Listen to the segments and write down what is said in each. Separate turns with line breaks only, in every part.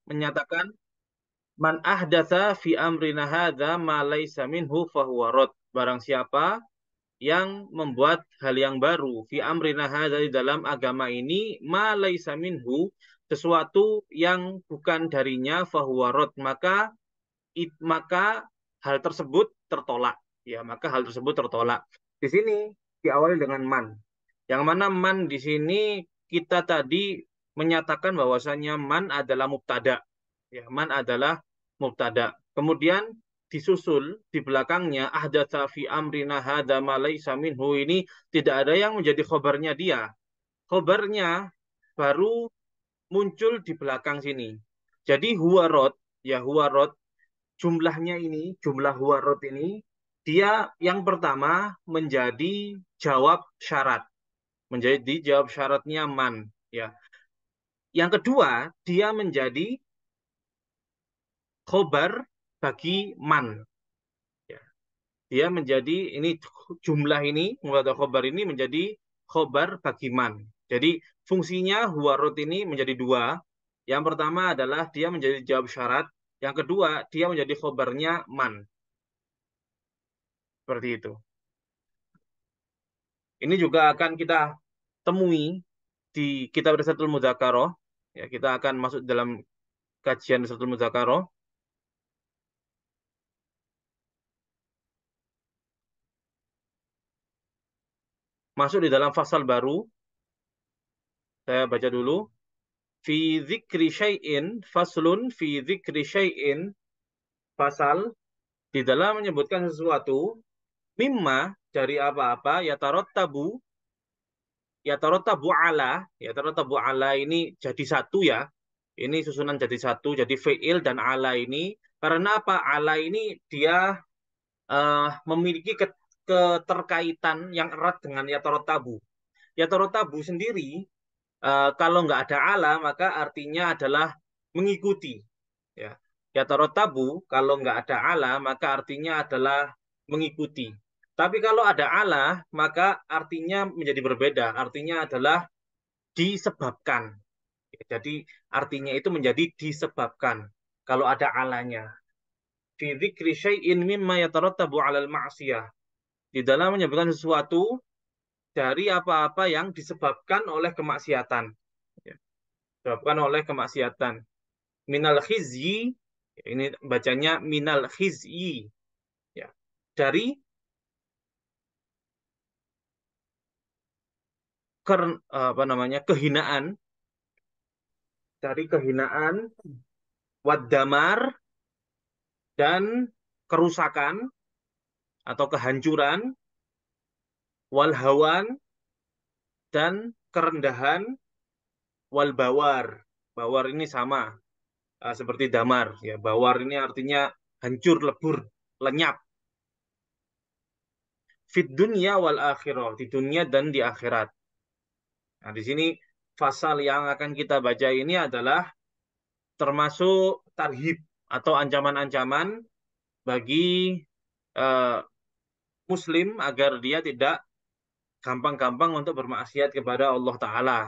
menyatakan man ahdatsa fi amrina hadza ma laisa minhu fahuwa rad. Barang siapa yang membuat hal yang baru fi amrina hadza di dalam agama ini ma laisa minhu sesuatu yang bukan darinya fahuwa rad, maka hal tersebut tertolak. Ya, maka hal tersebut tertolak. Di sini diawali dengan man. Yang mana man di sini kita tadi menyatakan bahwasanya man adalah mubtada. Ya, man adalah mubtada. Kemudian disusul di belakangnya ahdatsa fi amrina hadza ma laisa minhu, ini tidak ada yang menjadi khobarnya dia. Khobarnya baru muncul di belakang sini. Jadi huwa rod, ya huwa rod, jumlahnya ini, jumlah huwarot ini, dia yang pertama menjadi jawab syarat, menjadi jawab syaratnya man, ya. Yang kedua, dia menjadi khobar bagi man, ya. Dia menjadi ini jumlah ini, atau khobar ini menjadi khobar bagi man. Jadi fungsinya huwarot ini menjadi dua. Yang pertama adalah dia menjadi jawab syarat. Yang kedua, dia menjadi khobarnya man. Seperti itu. Ini juga akan kita temui di kitab Risatul Mudzakarah. Ya, kita akan masuk dalam kajian Risatul Mudzakarah. Masuk di dalam fasal baru. Saya baca dulu. Fi dzikri syai'in faslun fi dzikri syai'in, fasal di dalam menyebutkan sesuatu mimma dari apa-apa ya tarotabu ala ini jadi satu, ya. Ini susunan jadi satu, jadi fi'il dan ala ini. Karena apa? Ala ini dia memiliki keterkaitan yang erat dengan yatarotabu. Yatarotabu sendiri, kalau nggak ada ala, maka artinya adalah mengikuti. Ya. Yatarotabu, kalau nggak ada ala, maka artinya adalah mengikuti. Tapi kalau ada ala, maka artinya menjadi berbeda. Artinya adalah disebabkan. Jadi artinya itu menjadi disebabkan kalau ada alanya. Fi dzikri syai'in mimma yatarattabu 'alal ma'siyah. Di dalam menyebutkan sesuatu dari apa-apa yang disebabkan oleh kemaksiatan. Ya, disebabkan oleh kemaksiatan. Minal khizyi, ini bacanya minal khizyi. Ya, dari apa namanya, kehinaan, dari kehinaan, waddamar, dan kerusakan atau kehancuran, walhawan, dan kerendahan, wal bawar. Bawar ini sama seperti damar, ya. Bawar ini artinya hancur, lebur, lenyap. Fit dunya wal akhirah, di dunia dan di akhirat. Nah, di sini pasal yang akan kita baca ini adalah termasuk tarhib atau ancaman-ancaman bagi uh, muslim agar dia tidak gampang-gampang untuk bermaksiat kepada Allah Ta'ala.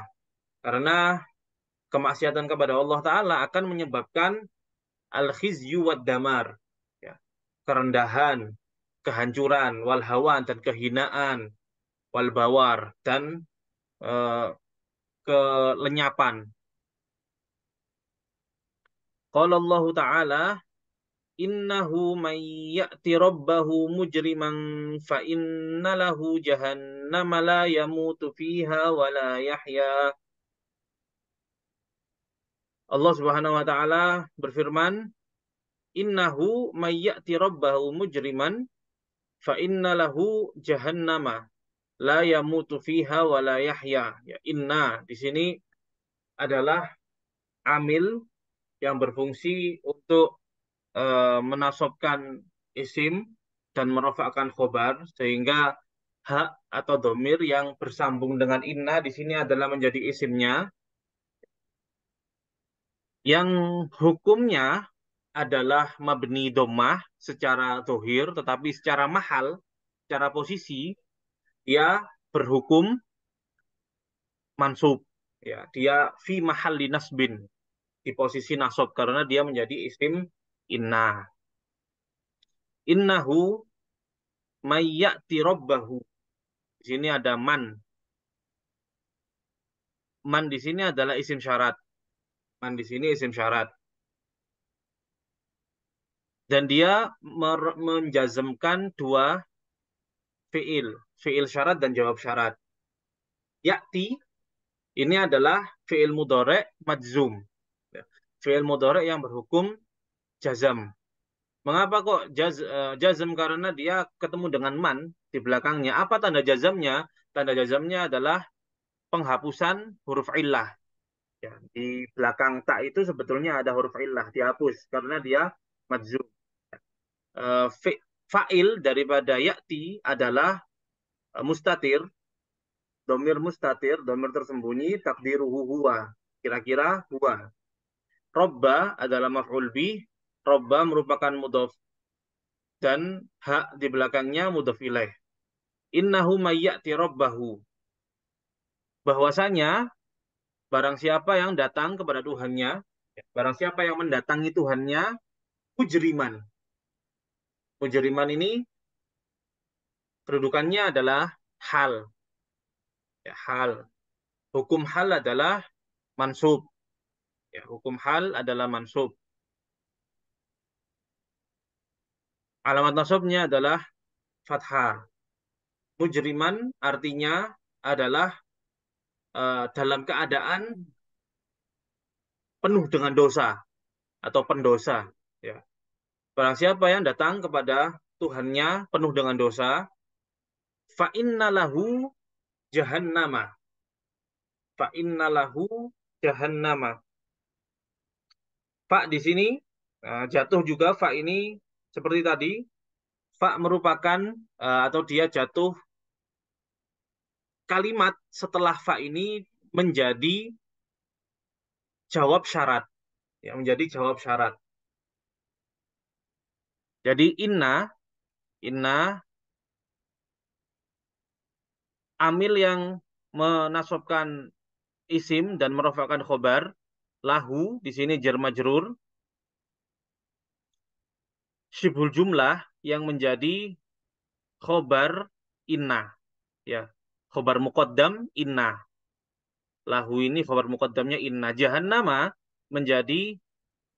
Karena kemaksiatan kepada Allah Ta'ala akan menyebabkan al-khizyu wad damar, ya. Kerendahan, kehancuran, wal hawan, dan kehinaan, wal bawar, dan uh, kelenyapan. Qala Allah Ta'ala, innahu man ya'ti rabbahu mujriman fa inna lahu jahannama la yamutu fiha wa la yahya. Allah Subhanahu wa taala berfirman, innahu may ya'ti rabbahu mujriman fa inna lahu jahannama la yamutu fiha wa la yahya. Ya, inna di sini adalah amil yang berfungsi untuk menasobkan isim dan merofakkan khobar, sehingga hak atau domir yang bersambung dengan inna di sini adalah menjadi isimnya, yang hukumnya adalah mabni dhammah secara dohir, tetapi secara mahal, secara posisi, dia berhukum mansub. Ya, dia fi mahalli nasbin, di posisi nasab karena dia menjadi isim inna. Innahu mayyati rabbahu. Di sini ada man. Man di sini adalah isim syarat. Man di sini isim syarat. Dan dia menjazmkan dua fiil. Fiil syarat dan jawab syarat. Ya'ti ini adalah fiil mudhari' majzum. Fiil mudhari' yang berhukum jazam. Mengapa kok jazm? Karena dia ketemu dengan man di belakangnya. Apa tanda jazamnya? Tanda jazamnya adalah penghapusan huruf illah. Ya, di belakang tak itu sebetulnya ada huruf illah dihapus karena dia majzum. Fa'il daripada ya'ti adalah mustatir, domir tersembunyi, takdiruhu huwa. Kira-kira huwa. Robba adalah maf'ul bih, robba merupakan mudhof dan hak di belakangnya mudhof ilaih. Innahu mayyati rabbahu. Bahwasanya barang siapa yang datang kepada Tuhannya, barang siapa yang mendatangi Tuhannya, mujriman. Mujriman ini kedudukannya adalah hal. Ya, hal. Hukum hal adalah mansub. Ya, hukum hal adalah mansub. Alamat nasabnya adalah fathah. Mujriman artinya adalah dalam keadaan penuh dengan dosa atau pendosa. Ya. Barang siapa yang datang kepada Tuhannya penuh dengan dosa, fa inna lahu jahannama. Fa inna lahu jahannama. Fa di sini jatuh juga fa ini seperti tadi. Fa merupakan atau dia jatuh kalimat setelah fa ini menjadi jawab syarat. Ya, menjadi jawab syarat. Jadi inna amil yang menasabkan isim dan merofakkan khobar, lahu di sini jar majrur, syibhul jumlah yang menjadi khobar inna, ya, khobar muqaddam inna. Lahu ini khobar muqaddamnya inna. Jahannama menjadi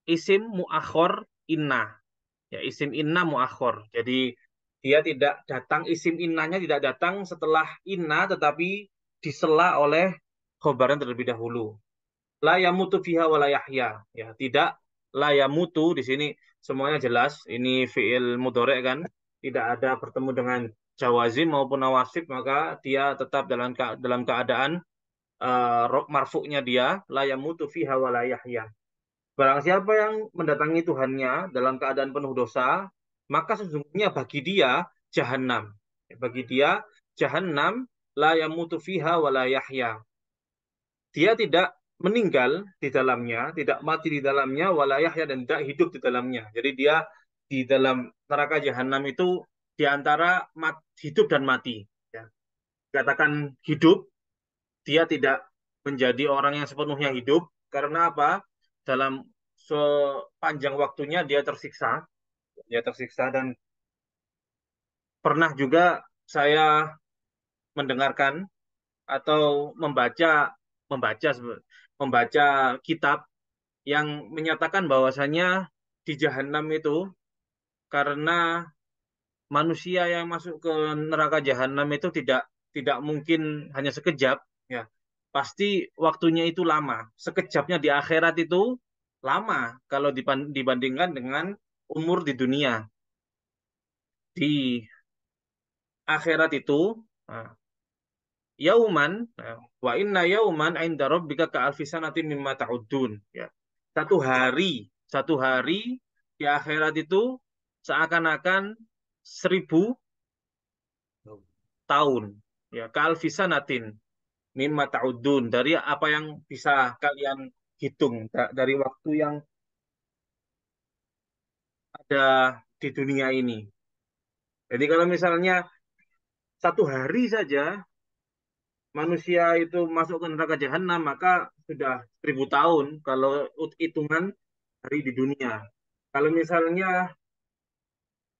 isim muakhor inna, ya, isim inna muakhor. Jadi dia tidak datang, isim innanya tidak datang setelah inna, tetapi disela oleh khobar yang terlebih dahulu. La yamutu fiha wa la yahya. Ya, tidak la yamutu di sini semuanya jelas. Ini fiil mudhari' kan, tidak ada bertemu dengan jawazim maupun nawasib, maka dia tetap dalam keadaan marfu'nya dia la yamutu fiha wa la yahya. Barang siapa yang mendatangi Tuhannya dalam keadaan penuh dosa, maka sesungguhnya bagi dia jahanam. Bagi dia jahanam la yamutu fiha wa la yahya. Dia tidak meninggal di dalamnya, tidak mati di dalamnya, walayahya dan tidak hidup di dalamnya. Jadi dia di dalam neraka jahanam itu di antara hidup dan mati. Ya. Katakan hidup, dia tidak menjadi orang yang sepenuhnya hidup. Karena apa? Dalam sepanjang waktunya dia tersiksa dan pernah juga saya mendengarkan atau membaca membaca kitab yang menyatakan bahwasanya di jahanam itu karena manusia yang masuk ke neraka jahanam itu tidak mungkin hanya sekejap, ya, pasti waktunya itu lama. Sekejapnya di akhirat itu lama kalau dibandingkan dengan umur di dunia. Di akhirat itu nah, yauman, wa inna yauman inda rabbika ka alfi sanatin mimma ta'udun, ya. Satu hari di akhirat itu seakan-akan 1.000 tahun, ya, ka alfi sanatin mimma ta'udun, dari apa yang bisa kalian hitung dari waktu yang ada di dunia ini. Jadi kalau misalnya satu hari saja manusia itu masuk ke neraka jahanam, maka sudah 1.000 tahun kalau hitungan hari di dunia. Kalau misalnya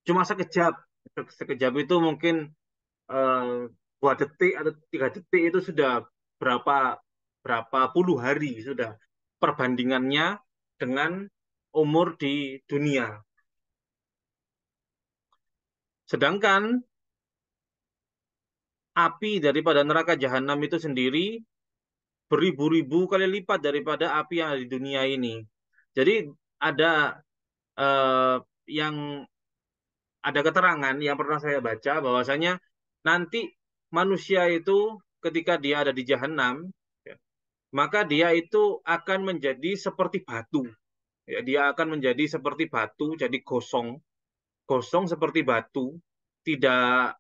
cuma sekejap, sekejap itu mungkin eh, 2 detik atau 3 detik itu sudah berapa berapa puluh hari sudah perbandingannya dengan umur di dunia. Sedangkan api daripada neraka jahanam itu sendiri beribu-ribu kali lipat daripada api yang ada di dunia ini. Jadi ada eh, yang ada keterangan yang pernah saya baca bahwasanya nanti manusia itu ketika dia ada di jahanam, ya, maka dia itu akan menjadi seperti batu. Ya, dia akan menjadi seperti batu, jadi gosong, gosong seperti batu, tidak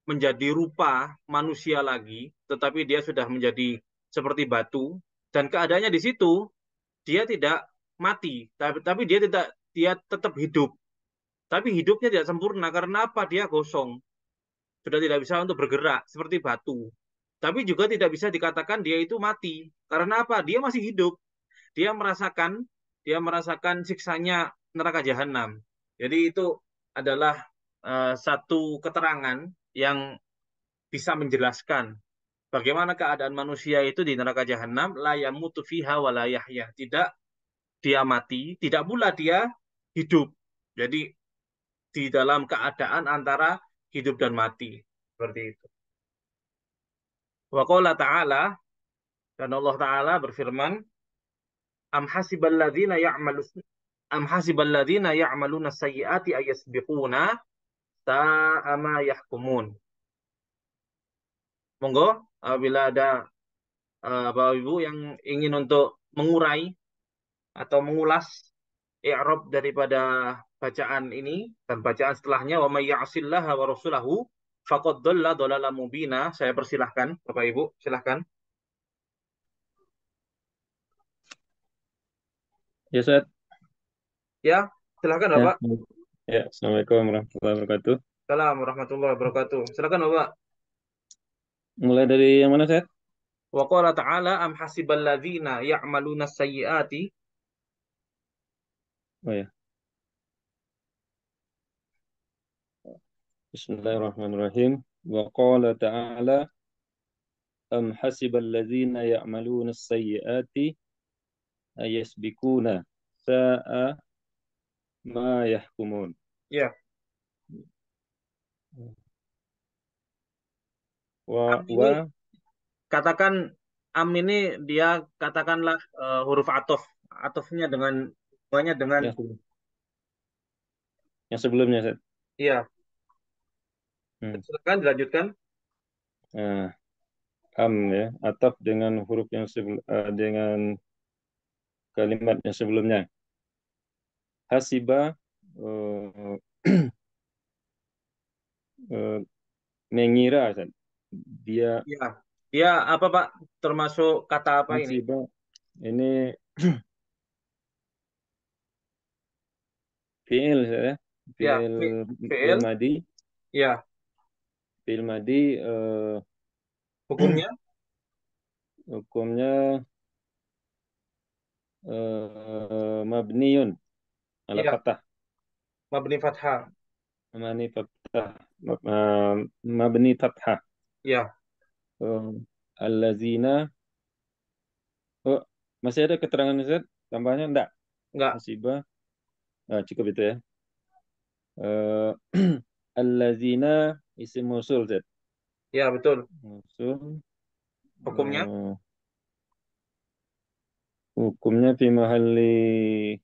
menjadi rupa manusia lagi, tetapi dia sudah menjadi seperti batu. Dan keadaannya di situ dia tidak mati, tapi dia tetap hidup. Tapi hidupnya tidak sempurna karena apa? Dia gosong, sudah tidak bisa untuk bergerak seperti batu. Tapi juga tidak bisa dikatakan dia itu mati. Karena apa? Dia masih hidup. Dia merasakan dia merasakan siksanya neraka jahanam. Jadi itu adalah satu keterangan yang bisa menjelaskan bagaimana keadaan manusia itu di neraka jahanam, la yamutu fiha wa la yahya. Tidak dia mati, tidak pula dia hidup. Jadi di dalam keadaan antara hidup dan mati. Seperti itu. Wa qala ta'ala, dan Allah Ta'ala berfirman, am hasiballadzina ya'malu am hasiballadzina ya'maluna sayyiati ayasbiquna sa'a ma yahkumun. Monggo apabila ada Bapak Ibu yang ingin untuk mengurai atau mengulas i'rab daripada bacaan ini dan bacaan setelahnya wa may ya'sillaha wa rasulahu faqad dhalla dhalalan mubina. Saya persilahkan Bapak Ibu, silahkan.
Ya, Ustaz.
Ya, silahkan
Ya,
Bapak.
ya. Assalamualaikum warahmatullahi wabarakatuh.
Assalamualaikum warahmatullahi wabarakatuh. Silakan Bapak.
Mulai dari yang mana, Ustaz?
Wa qala ta'ala am hasiballadzina ya'maluna sayyiati.
Oh ya. Bismillahirrahmanirrahim. Wa qala ta'ala am hasiballadzina ya'maluna as-sayyi'ati ayasbikuna sa'a ma yahkumun.
Ya, am
Wa
ini
wa
katakan am ini dia katakanlah huruf atof. Atofnya dengan hubungannya dengan
yang, yang sebelumnya, Ustaz.
iya,
Hmm.
silakan dilanjutkan.
Nah, am ya, ataf dengan huruf yang dengan kalimat yang sebelumnya. Hasiba eh, eh, mengira, Ustaz. Dia
Iya. Dia apa Pak? Termasuk kata apa ini?
hasiba ini fiil ya,
Ya,
fiil fiil
fi'il.
madi,
Ya,
fiil madi
hukumnya.
hukumnya mabniun ala
Iya,
fathah,
mabni fathah.
mabni fathah, mabni fathah.
Ya,
Eh, allazina, oh, masih ada keterangan Ustaz? Tambahnya enggak?
enggak.
Hasibah, cukup itu ya. Eh, allazina isim mausul Ustaz.
Ya, betul.
Mausul,
Hukumnya.
eh, hukumnya fi mahalli,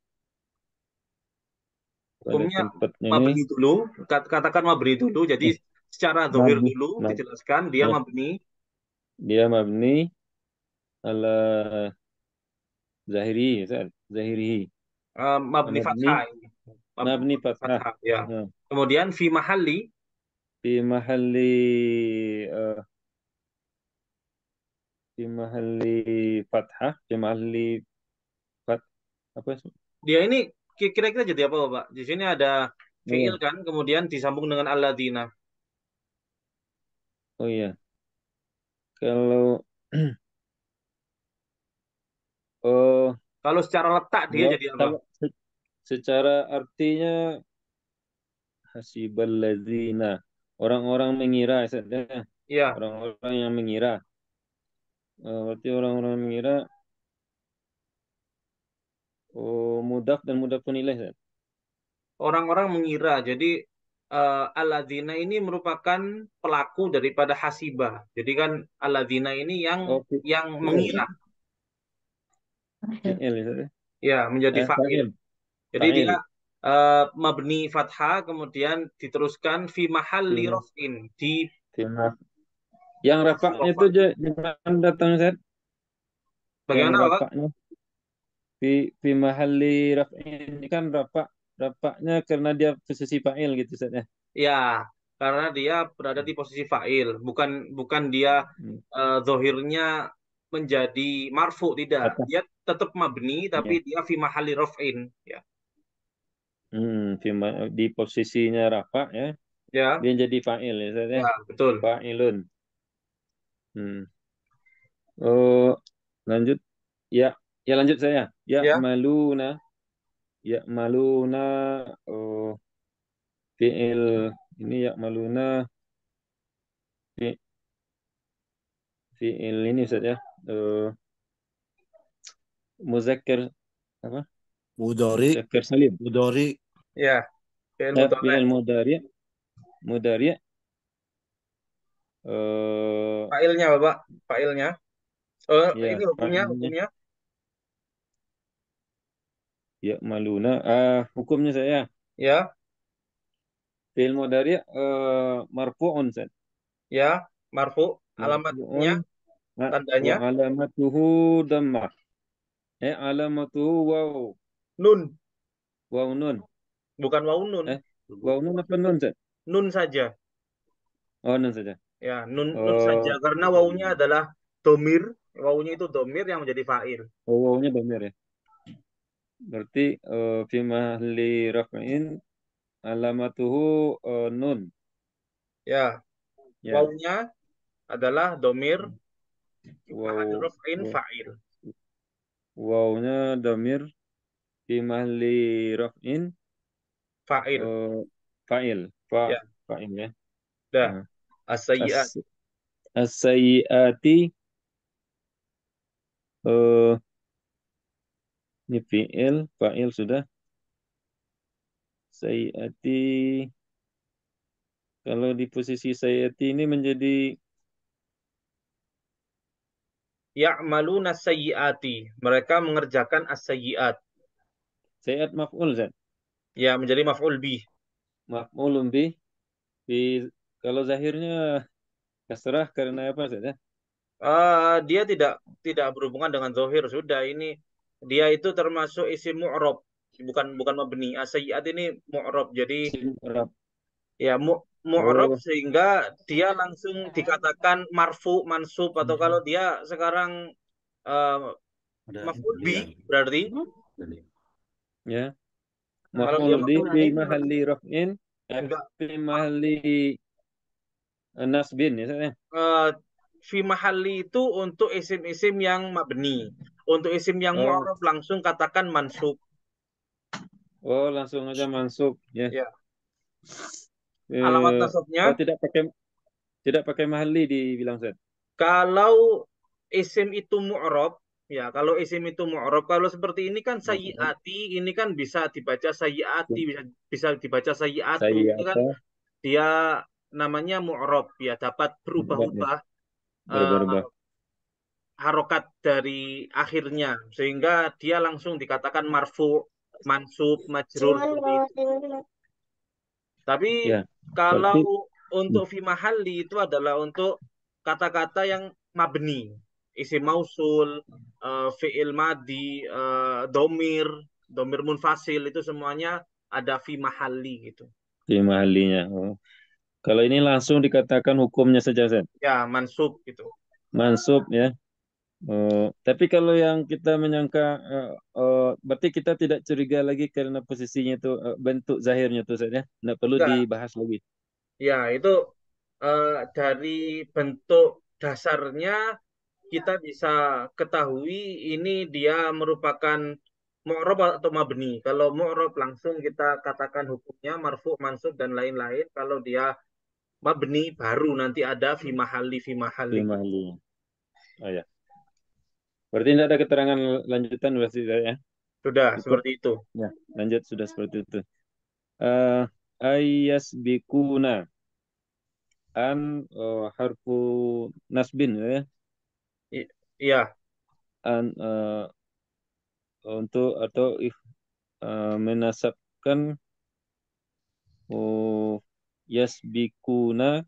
pada
Hukumnya
tempatnya ini
mabni dulu. Katakan mabni dulu. Jadi
eh,
secara dohir
mabni,
dulu dijelaskan dia
ya,
mabni.
dia mabni ala zahiri, Ustaz. Zahiri.
Mabni
Mabni,
fathah ini.
mabni
Mabni
fathah.
fathah. Ya.
Ya.
Kemudian fi mahalli.
Fi mahalli, eh, fi mahalli fathah, fi mahalli fat, apa sih?
Dia ini kira-kira jadi apa Pak? Di sini ada
Oh
fi'il
ya,
kan, kemudian disambung dengan alladzina.
oh iya. Kalau oh,
Kalau secara letak dia jadi apa?
kalau secara artinya hasibal ladzina, orang-orang mengira saja.
Iya,
Orang-orang yang mengira. Berarti orang-orang mengira mudaf dan mudafun ilaih, Ustaz.
orang-orang mengira. Jadi alladzina ini merupakan pelaku daripada hasibah. Jadi kan alladzina ini
Oh,
yang
fi'il.
mengira,
Fi'il, Ustaz, ya.
ya menjadi fa'il.
Fa'il.
Jadi dia
Fa'il.
mabni fathah kemudian diteruskan fi mahalli
Fi-
raf'in di
fi- Yang
posisi
rafaknya itu
rafa'.
di mana datang, Ustaz? Yang
Bagaimana Pak?
rafaknya fi mahalli raf'in ini kan rafaknya karena dia posisi fa'il gitu, Ustaz, ya.
Ya, karena dia berada di posisi fa'il, bukan bukan dia
Hmm.
zohirnya menjadi marfu, tidak.
Fathah.
Dia tetap mabni tapi
Ya.
dia fi mahalli raf'in, ya.
Di posisinya rafa ya,
Ya,
dia jadi fa'il ya, Ustaz, ya.
ya, betul.
Fa'ilun. Hmm. Oh, lanjut. Ya, ya lanjut saya. Ya
Ya,
maluna, ya maluna. Oh, fi'il ini ya maluna, fi- fi'il ini Ustaz, ya. Eh, muzakkar apa?
Mudhari,
Muzakkar salim.
mudhari,
ya, fi'il
Ya,
mudhari'.
fi'il mudari. Eh,
Fa'ilnya Bapak, fa'ilnya.
ya
Ini hukumnya,
fa'ilnya
hukumnya.
ya maluna. Hukumnya saya
Ya,
fi'il mudari marfu'un, Ustaz.
ya, marfu. Alamatnya,
Marfu'un wa
tandanya
alamatuhu dhammah. Alamatuhu waw.
nun,
Waw nun.
bukan waw nun.
Eh, waw nun apa nun, Ustaz?
Nun saja.
Oh, nun saja.
Ya, nun saja
Oh,
karena wawunya adalah domir. Wawunya itu domir yang menjadi fa'il.
wawnya dhamir ya. Berarti fi mahli raf'in alamatuhu nun.
Ya,
Ya.
wawunya adalah domir fi mahalli
Waw,
raf'in
waw-
fa'il.
wawnya dhamir fi mahli raf'in
Fa'il.
eh, fa'il.
Ya,
Fa'il ya.
dah.
Nah,
As-sayyi'at.
as as-sayyiati eh ini fi'il, fa'il sudah. Sayyiati, kalau di posisi sayyiati ini menjadi
Ya'maluna sayyi'ati. Mereka mengerjakan as-sayyi'at.
sayyiat maf'ul, Zat.
Ya, menjadi maf'ul bih.
Maf'ulun bih. Di, kalau zahirnya kasrah karena apa, Zat, ya?
Dia tidak tidak berhubungan dengan zohir. Sudah, ini dia itu termasuk isim mu'rob. Bukan bukan mabni. As-sayyi'at ini mu'rob. Jadi
Isim Arab.
ya mu'rob
Oh,
sehingga dia langsung dikatakan marfu, mansub atau kalau dia sekarang eh, maf'ul bi berarti
ya.
kalau dia
Maf'ul bih
maf'ul
fi
bi berarti
mahalli raf'in
enggak
fi mahalli nasbin ya, Zat, ya.
eh, fi mahalli itu untuk isim-isim yang mabni. Untuk isim yang
Oh,
mu'rob langsung katakan mansub.
oh langsung aja masuk ya.
Ya. Alamat
Eh,
nasabnya
oh tidak pakai mahalli dibilang, Zat.
kalau isim itu mu'rob, ya kalau isim itu mu'rob, kalau seperti ini kan
Maf'ul.
sayyiati, ini kan bisa dibaca sayyiati, bisa bisa dibaca sayyiatu, ini kan
Sayyata
dia namanya mu'rob, ya dapat
ya,
berubah-ubah eh,
berubah.
harokat dari akhirnya, sehingga dia langsung dikatakan marfu, mansub, majrur seperti itu. Tapi
Ya,
kalau
berarti
untuk fi mahalli itu adalah untuk kata-kata yang mabni, isim mausul, fi'il madi, domir, domir munfasil itu semuanya ada fi mahalli gitu.
di mahallinya. Oh. Kalau ini langsung dikatakan hukumnya saja, Ustaz.
Ya, mansub gitu.
Mansub ya. Tapi kalau yang kita menyangka, berarti kita tidak curiga lagi karena posisinya itu, bentuk zahirnya itu saja. Tidak perlu
Enggak,
dibahas lagi.
ya itu dari bentuk dasarnya kita bisa ketahui ini dia merupakan mu'rab atau mabni. Kalau mu'rab langsung kita katakan hukumnya marfu, mansub dan lain-lain. Kalau dia mabni baru nanti ada fi mahalli
Fi mahli. Oh ya. Berarti tidak ada keterangan lanjutan berarti ya.
Sudah
Cukup.
seperti itu.
Ya, lanjut sudah seperti itu. Eh ayas bikuna an harfu nasbin ya.
Iya,
An untuk atau menasabkan yasbikuna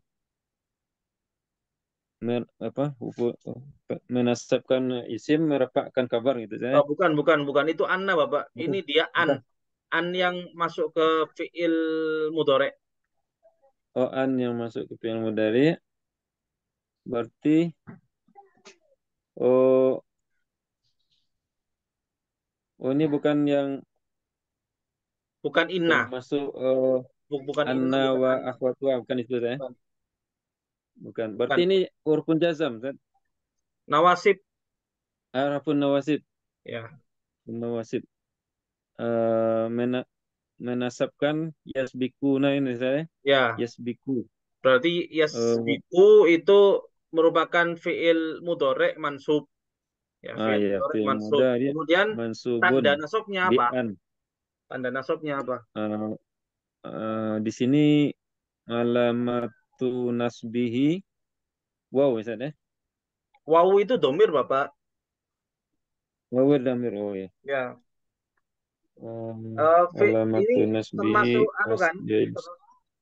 apa menasabkan isim merapakkan kabar gitu ya.
oh, bukan, bukan, bukan. Itu anna, Bapak.
Bukan,
Ini dia an.
bukan.
An yang masuk ke fiil mudhari.
Oh, an yang masuk ke fi'il mudhari berarti oh, oh ini bukan yang
Bukan inna.
termasuk
Bukan inna,
anna
bukan
wa
anna.
akhwatuha bukan itu ya.
Bukan.
Bukan. Berarti
Bukan.
ini hurufun jazam kan?
Nawasib.
Harfun nawasib.
Ya,
Nawasib. Menasabkan yasbikuna ini saya.
ya.
Yasbiku.
Berarti
Eh,
yasbiku itu merupakan fiil mudhari mansub. Ya, fiil
ya
mudhari
fi'il
mansub.
mudhari
Kemudian
mansubun
tanda nasabnya
bi
apa?
an.
Tanda nasabnya apa?
Eh, di sini alamatu nasbihi wow Ustaz ya.
Wawu itu domir, Bapak.
Wawu damir oh ya.
Ya. Ini
Alamatu nasbihi
termasuk anu kan?
asjil.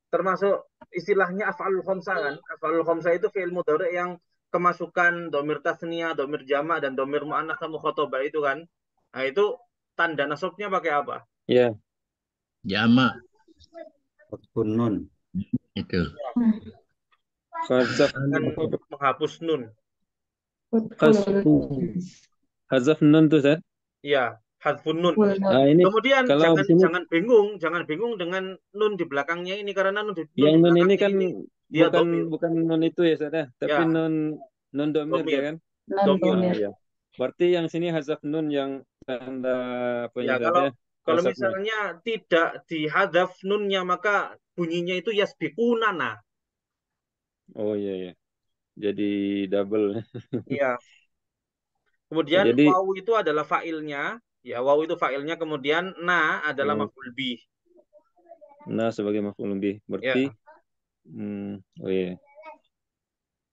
Termasuk istilahnya af'alul khamsa kan? Af'alul khamsa itu fi'il mudhari yang kemasukan domir tasniyah, domir jamak dan domir muannats sama mukhatabah itu kan. Nah, itu tanda nasabnya pakai apa?
Ya,
Jamak
Kunun.
itu.
hazaf
Kan
apa
menghapus nun.
hasfu hazaf nun tuh Ustaz.
Iya, hadfun nun.
Nah, ini
Kemudian
kalau di
jangan
sini
jangan bingung dengan nun di belakangnya ini karena nun
yang
di
nun ini
belakangnya
kan
ini dia
bukan
domir.
bukan nun itu ya Ustaz ya, tapi
Ya,
nun domir dia
domir,
kan.
domir.
Iya. Berarti yang sini hazaf nun yang tanda apa
Ya,
ya Ustaz
kalau
ya?
kalau
Nasabnya.
misalnya tidak dihadaf nunnya maka bunyinya itu yasbiqunana.
Oh iya ya. Jadi double.
Iya. Kemudian
Jadi
wawu itu adalah fa'ilnya. Ya, wawu itu fa'ilnya. Kemudian na adalah
oh,
maf'ul bih.
nah sebagai maf'ul bih. Berarti
Ya,
oh iya.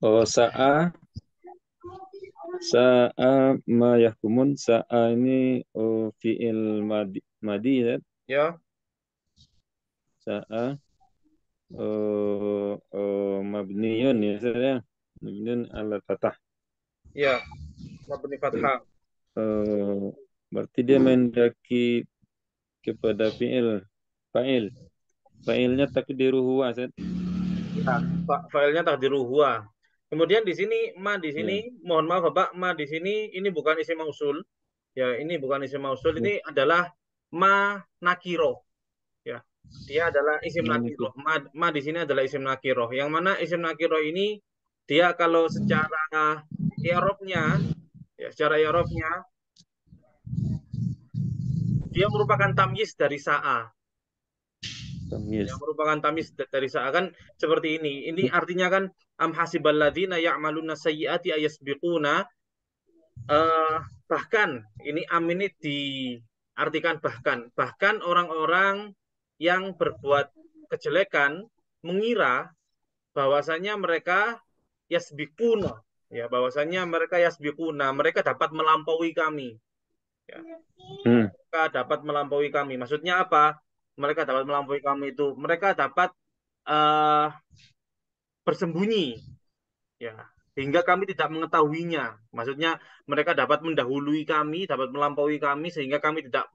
Oh sa'a ma yahkumun sa'a ini fi'il madi ya.
ya,
Sa'a mabniyun ya saya. Mabniyun ala fatah.
ya, mabni fathah.
Eh, berarti dia mendaki kepada fa'il. Fa'ilnya takdiruhu Ustaz.
Ya, fa'ilnya takdiru huwa. Kemudian di sini ma di sini
Ya.
mohon maaf Bapak, ma di sini ini bukan isim mausul. Ya, ini bukan isim mausul, ini adalah ma nakiro. Ya. Dia adalah isim
Mana itu?
nakiro. Ma di sini adalah isim nakiro. Yang mana isim nakiro ini dia kalau secara i'rabnya ya secara i'rabnya dia merupakan tamyiz dari sa'a.
Tamyiz.
Yang merupakan tamyiz dari sa'a kan seperti ini. Ini artinya kan am hasiballadzina ya'maluna sayyiati ayasbiquna eh, bahkan ini am ini diartikan bahkan orang-orang yang berbuat kejelekan mengira bahwasanya mereka yasbikuna ya bahwasanya mereka yasbikuna mereka dapat melampaui kami ya
Hmm.
mereka dapat melampaui kami maksudnya apa mereka dapat melampaui kami itu mereka dapat eh, bersembunyi ya hingga kami tidak mengetahuinya maksudnya mereka dapat mendahului kami dapat melampaui kami sehingga kami tidak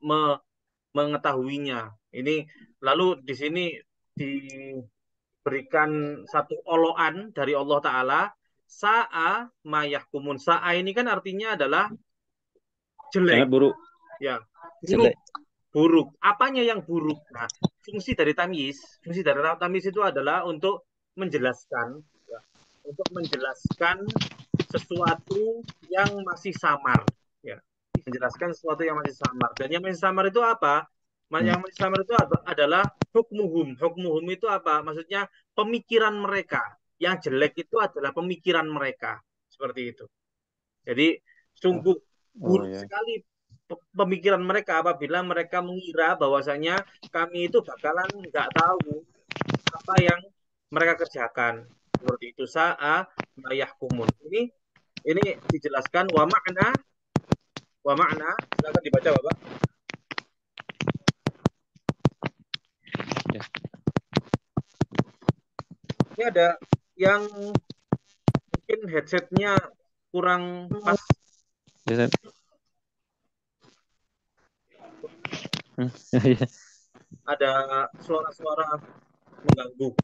mengetahuinya ini lalu di sini diberikan satu oloan dari Allah Ta'ala sa'a mayahkumun sa'a ini kan artinya adalah jelek
Sangat buruk.
ya buruk
Jelek.
buruk apanya yang buruk nah fungsi dari tamyiz itu adalah untuk menjelaskan ya, untuk menjelaskan sesuatu yang masih samar, ya. Menjelaskan sesuatu yang masih samar. Dan yang masih samar itu apa? Yang masih samar itu adalah hukmuhum. Hukmuhum itu apa? Maksudnya pemikiran mereka. Yang jelek itu adalah pemikiran mereka. Seperti itu. Jadi sungguh buruk sekali pemikiran mereka apabila mereka mengira bahwasanya kami itu bakalan nggak tahu apa yang mereka kerjakan. Seperti itu. Sa'a mayahkumun. Ini dijelaskan wa makna, silakan dibaca Bapak.
Ya.
Ini ada yang mungkin headsetnya kurang pas.
Ya, ya.
Ada suara-suara mengganggu.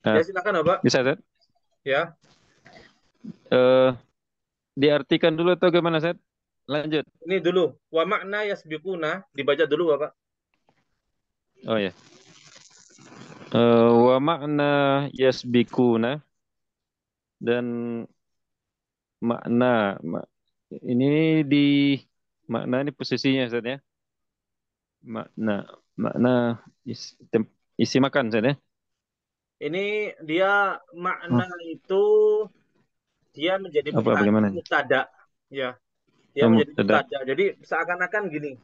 Ya silakan Bapak.
Bisa, Zat?
Ya.
Diartikan dulu atau gimana, Zat? Lanjut.
Ini dulu. Wa makna yasbiquna, dibaca dulu Bapak.
Oh ya. Wa makna yasbikuna, dan makna ini di makna ini posisinya, Zat, ya. Makna isi makan, Zat, ya.
Ini dia makna itu dia menjadi
Bagaimana?
mubtada, ya. Dia menjadi mubtada. Jadi seakan-akan gini.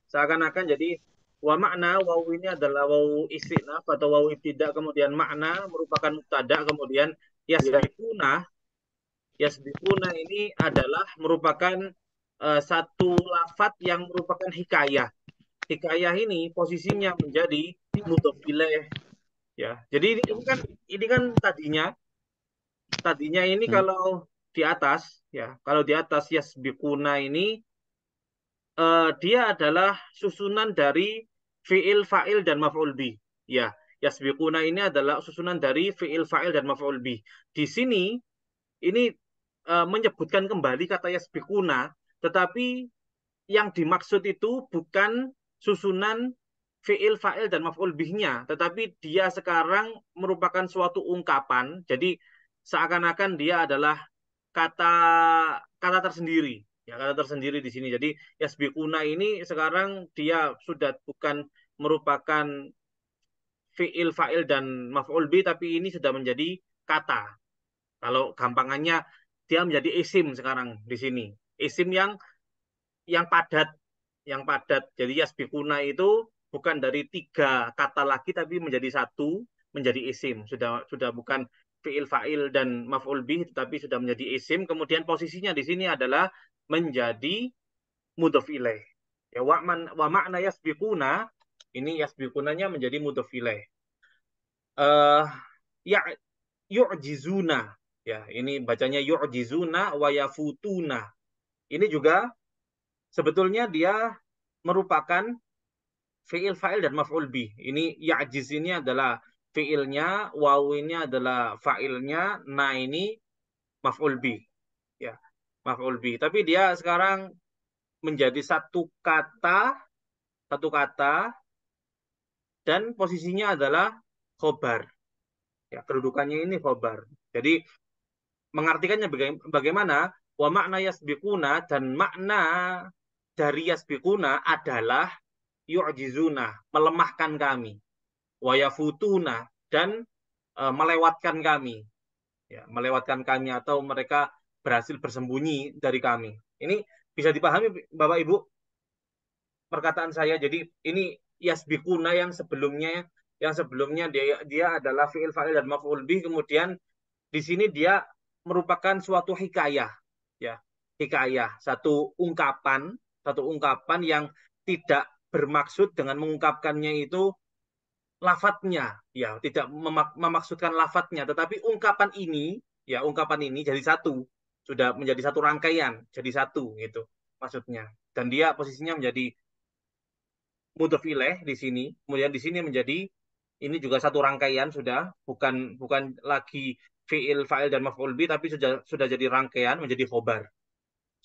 Seakan-akan jadi wa makna, waw ini adalah waw istinaf atau waw ibtida, kemudian makna merupakan mubtada, kemudian yasbikuna ini adalah merupakan satu lafadz yang merupakan hikayah. Hikayah ini posisinya menjadi mudhof ilaih, ya. Jadi ini kan tadinya ini kalau di atas, ya, kalau di atas yasbikuna ini dia adalah susunan dari fiil, fa'il, dan maf'ul bih. Ya, yasbiquna ini adalah susunan dari fiil, fa'il, dan maf'ul bih. Di sini ini menyebutkan kembali kata yasbiquna, tetapi yang dimaksud itu bukan susunan fiil, fa'il, dan maf'ul bihnya, tetapi dia sekarang merupakan suatu ungkapan. Jadi seakan-akan dia adalah kata tersendiri. Ya, kata tersendiri di sini. Jadi yasbiquna ini sekarang dia sudah bukan merupakan fiil, fa'il, dan maf'ul bih, tapi ini sudah menjadi kata. Kalau gampangannya dia menjadi isim sekarang di sini. Isim yang padat, Jadi yasbiquna itu bukan dari 3 kata lagi tapi menjadi satu, menjadi isim. Sudah bukan fiil, fa'il, dan maf'ul bih, tetapi sudah menjadi isim. Kemudian posisinya di sini adalah menjadi mudhof ilaih. Ya, wa makna yasbiquna, ini yasbiqunanya menjadi mudhof ilaih. Ya yu'jizuna, ya, ini bacanya yu'jizuna wa yafutuna. Ini juga sebetulnya dia merupakan fiil, fa'il, dan maf'ul bih. Ini ya'jiz ini adalah fiilnya, waw ini adalah fa'ilnya, na ini maf'ul bih. Ya, maf'ul bih. Tapi dia sekarang menjadi satu kata, dan posisinya adalah khobar. Ya, kedudukannya ini khobar. Jadi mengartikannya bagaimana? Wa makna yasbiquna, dan makna dari yasbiquna adalah yu'jizuna, melemahkan kami. Wa yafutuna, dan melewatkan kami. Ya, melewatkan kami, atau mereka berhasil bersembunyi dari kami. Ini bisa dipahami Bapak Ibu perkataan saya. Jadi ini yasbiquna yang sebelumnya dia adalah fiil, fa'il, dan maf'ul bih, kemudian di sini dia merupakan suatu hikayah, ya. Hikayah, satu ungkapan yang tidak bermaksud dengan mengungkapkannya itu lafadznya, ya, tidak memaksudkan lafadznya, tetapi ungkapan ini jadi satu, sudah menjadi satu rangkaian, jadi satu gitu maksudnya. Dan dia posisinya menjadi mudhof ilaih di sini, kemudian di sini menjadi ini juga satu rangkaian, sudah bukan lagi fiil, fa'il, dan maf'ul bih, tapi sudah jadi rangkaian menjadi khobar.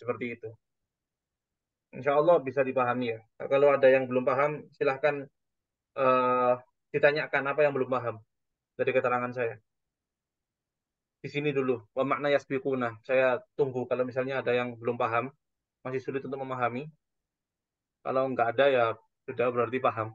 Seperti itu. Insya Allah bisa dipahami ya. Kalau ada yang belum paham, silahkan eh, ditanyakan apa yang belum paham dari keterangan saya. Di sini dulu, wa makna yasbiquna. Saya tunggu kalau misalnya ada yang belum paham, masih sulit untuk memahami. Kalau nggak ada ya sudah berarti paham.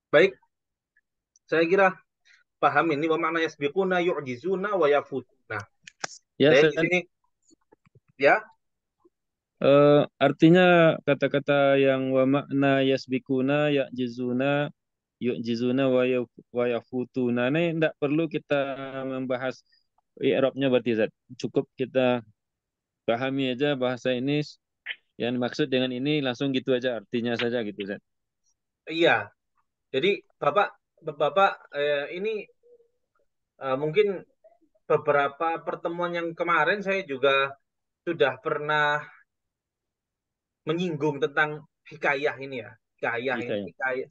Baik, saya kira paham ini wa makna yasbiquna yu'jizuna wa yafutuna.
Ya,
Saya di
Ustaz.
sini ya,
Artinya kata-kata yang wa makna yasbikuna, ya'jizuna, yu'jizuna, wa yafutuna ini tidak perlu kita membahas i'rabnya berarti Ustaz. Cukup kita pahami aja bahasa ini yang dimaksud dengan ini langsung gitu aja artinya saja gitu Ustaz.
iya. Jadi Bapak Bapak ini mungkin beberapa pertemuan yang kemarin saya juga sudah pernah menyinggung tentang hikayah ini ya. Hikayah
Jika
ini,
ya.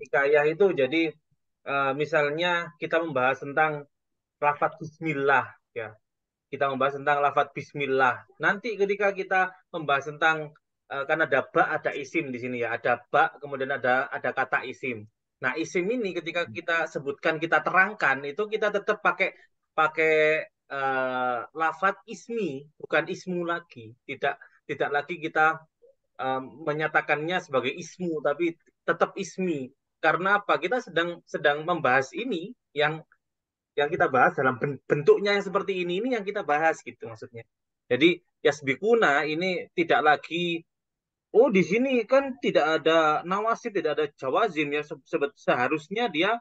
hikayah itu jadi misalnya kita membahas tentang lafadz bismillah ya. Kita membahas tentang lafadz bismillah. Nanti ketika kita membahas tentang kan ada ba ada isim di sini ya. Ada ba kemudian ada kata isim. Nah, isim ini ketika kita sebutkan, kita terangkan itu kita tetap pakai pakai lafadz ismi, bukan ismu lagi. Tidak tidak lagi kita menyatakannya sebagai ismu tapi tetap ismi. Karena apa? Kita sedang sedang membahas ini yang kita bahas dalam bentuknya yang seperti ini yang kita bahas gitu maksudnya. Jadi yasbikuna ini tidak lagi oh di sini kan tidak ada nawasib, tidak ada jawazim ya seharusnya dia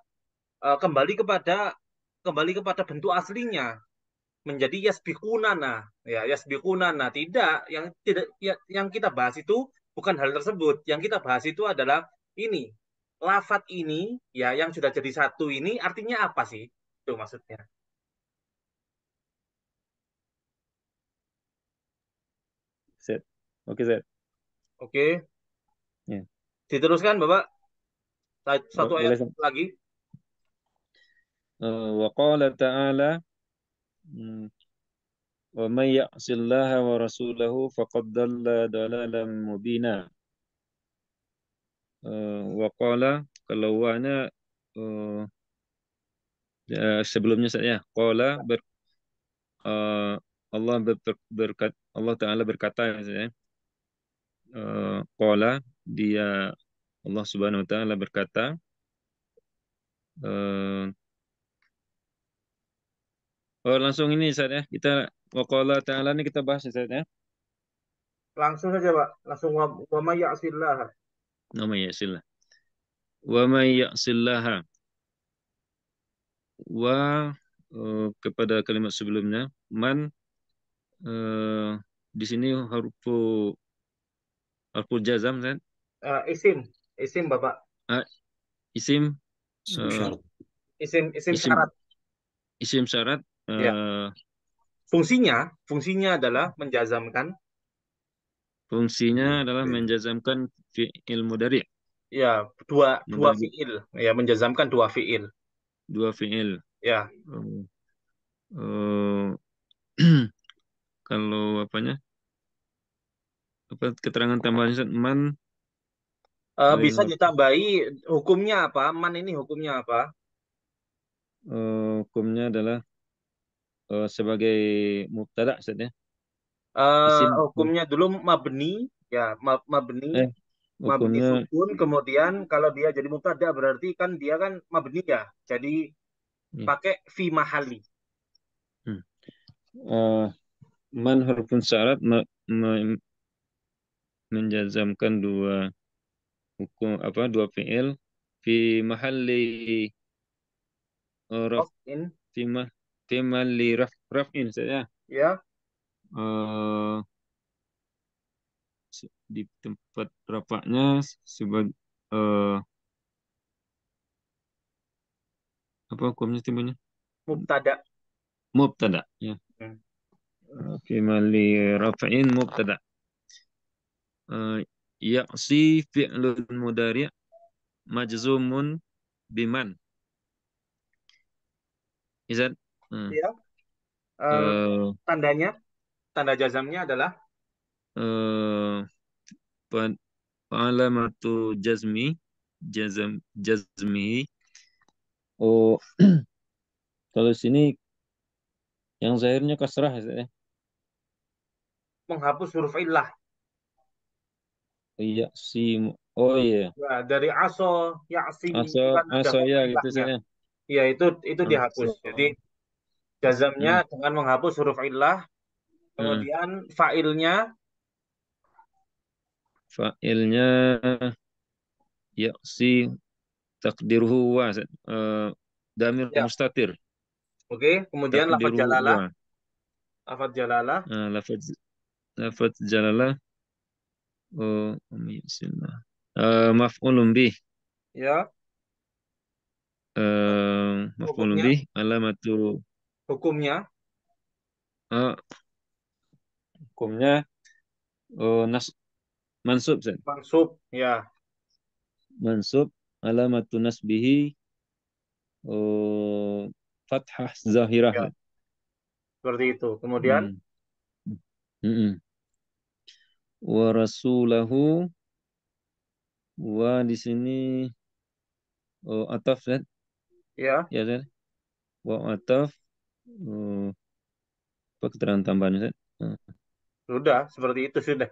kembali kepada bentuk aslinya menjadi yasbikunana ya yasbikunana tidak yang tidak ya, yang kita bahas itu bukan hal tersebut yang kita bahas itu adalah ini lafat ini ya yang sudah jadi satu ini artinya apa sih itu maksudnya.
Set. Oke, Set.
Oke,
Ya.
diteruskan Bapak satu ayat
Boleh Set.
lagi.
Wa qala ta'ala wa may ya'sillaha wa rasulahu faqad dalla dalalan mubina. Wa qala kalau wa-nya sebelumnya saya qala Allah Allah Ta'ala berkata ya, qala dia Allah Subhanahu wa taala berkata eh, langsung ini Ustaz ya. Kita wa qala ta'ala ini kita bahas Ustaz ya.
Langsung saja Pak, langsung wa may ya'sillah.
Nama ya sillah. Wa may ya'sillaha wa kepada kalimat sebelumnya man eh, di sini harfu jazam kan?
Isim Bapak,
Ah, isim
Isim
eh,
syarat.
isim
isim
syarat
isim syarat
ya. Fungsinya adalah menjazamkan
fungsinya adalah
Oke.
menjazamkan fi'il mudhari'.
ya dua
Mudhari
fiil ya menjazamkan dua fiil
dua fi'il.
ya.
Eh, eh, kalau apanya? Apa keterangan tambahan Ustaz? Man
Bisa
kalimat
ditambahi hukumnya apa? Man ini hukumnya apa?
hukumnya adalah sebagai mubtada Ustaz ya. Isim
Hukumnya dulu mabni ya mabni
eh
mabni
hukumnya
sukun kemudian kalau dia jadi mubtada berarti kan dia kan mabni ya jadi
ya,
pakai fi mahali.
hmm. Eh, man hurufun syarat menjazamkan dua hukum apa dua fi'il fi mahalli raf
Off in
fi ma fi mahalli raf'in saya
ya.
di tempat rafa'nya sebagai Apa hukumnya timbulnya?
Mubtada.
Mubtada. Ya.
Hmm.
Fi mali raf'in mubtada. Ya'si fi'lun mudari' majzumun biman. Izan.
Ya.
Eh,
Tandanya, tanda jazamnya adalah
eh, pa- alamatu jazmi. Oh, kalau sini yang zahirnya kasrah ya.
menghapus huruf illah.
Iya sih. Oh iya.
Ya, dari aso, yasim
Aso
itu kan ada
aso
huruf
ya gitu
illahnya.
saya.
Ya, itu dihapus.
Aso.
Jadi jazamnya
Hmm.
dengan menghapus huruf illah,
Hmm.
kemudian fa'ilnya
Fa'ilnya ya si takdiruhu wa. Damir
ya,
mustatir.
oke, kemudian lafadz
Takdiruhu
jalalah,
wa.
lafadz jalalah,
Lafaz lafaz jalalah. Oh, bismillah. Maf'ulun bih.
ya,
Maf'ulun
hukumnya,
bih alamatu
hukumnya
uh, hukumnya nas mansub Zat.
mansub, ya,
Mansub alamatu nasbihi fathah zahirah
ya,
Zat.
seperti itu. Kemudian
Hmm. Mm-mm. Wa rasulahu wa di sini ataf Zat.
ya,
Ya Zat. Wa ataf uh, apa keterangan tambahannya Zat?
sudah, seperti itu sudah.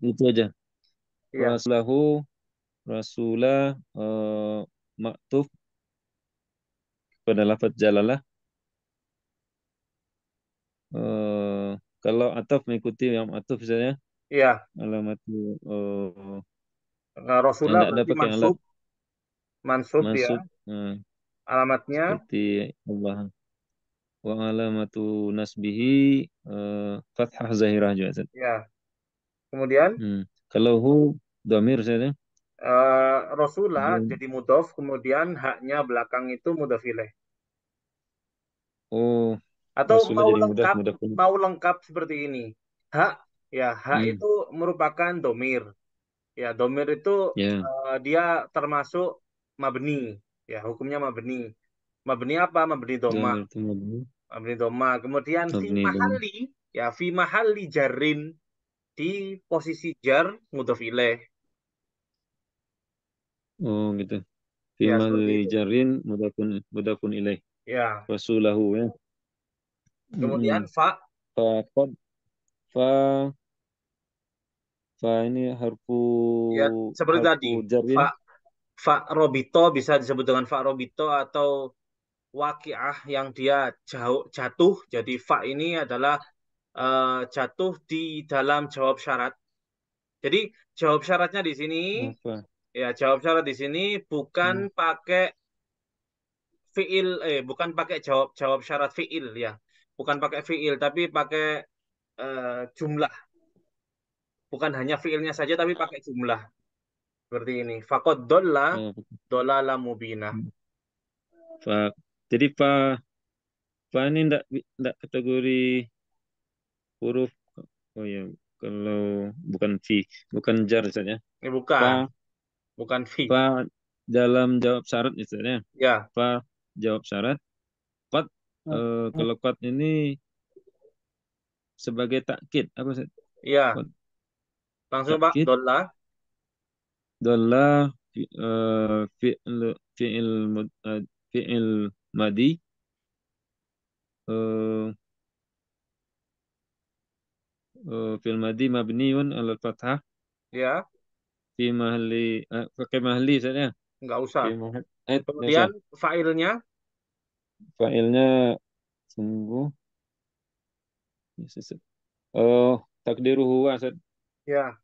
Itu aja.
Ya,
Rasulahu rasulah maktuf pada lafaz jalalah. Kalau ataf mengikuti yang ataf misalnya
ya.
alamat
Nah,
yang
Rasulullah
tidak ada
berarti
pakai alat
mansub, mansub ya.
masuk
Alamatnya,
seperti Allah wa alamatu nasbihi fathah zahirah juga Ustaz.
ya. Kemudian
Kalau hu dhamir saya
Rasulullah jadi mudhof, kemudian haknya belakang itu mudhof ilaih.
oh
Atau
Rasulullah jadi mudah mudah pun
mau lengkap seperti ini. Hak, ya, hak
hmm,
itu merupakan domir. Ya, domir itu
ya
dia termasuk mabni. Ya, hukumnya mabni. Mabni apa? Mabni doma.
dhamir itu mabni
Mabni doma. Kemudian fi
mabni dhamir.
mahalli, ya, fi mahalli jarrin, di posisi jar mudhof ilaih.
Oh gitu fi
Ya, seperti
mahalli
itu.
jarrin mudafun ilaih
Ya.
rasulahu ya.
Kemudian
Mm-mm.
fa,
Fa qad fa fa ini
ya, seperti tadi.
harfu
Fa
jarin.
fa robito bisa disebut dengan fa robito atau waqiah yang dia jatuh. Jadi fa ini adalah jatuh di dalam jawab syarat. Jadi jawab syaratnya di sini,
Apa?
ya, jawab syarat di sini bukan
Hmm.
pakai fiil, bukan pakai jawab jawab syarat fiil ya, bukan pakai fiil tapi pakai jumlah, bukan hanya fiilnya saja tapi pakai jumlah seperti ini. Fakod dolla
Oh,
dolala mubina.
fa. Jadi fa ini enggak kategori huruf. Oh ya, kalau bukan fi, bukan jar misalnya.
Ini
Fa
bukan fi.
fa dalam jawab syarat misalnya.
Ya,
Fa jawab syarat. Qad kalau qad ini sebagai takkid apa sih?
ya,
Qad
langsung Pak,
takkid
dolla,
dalla fi'il fi'il fi'il madi eh, fi'il madi mabniun ala fathah
ya,
fi mahalli pakai mahalli saja
nggak
fi
usah.
mahall nggak usah
Kemudian failnya,
fa'ilnya sungguh oh takdiruhu wa Ustaz.
ya.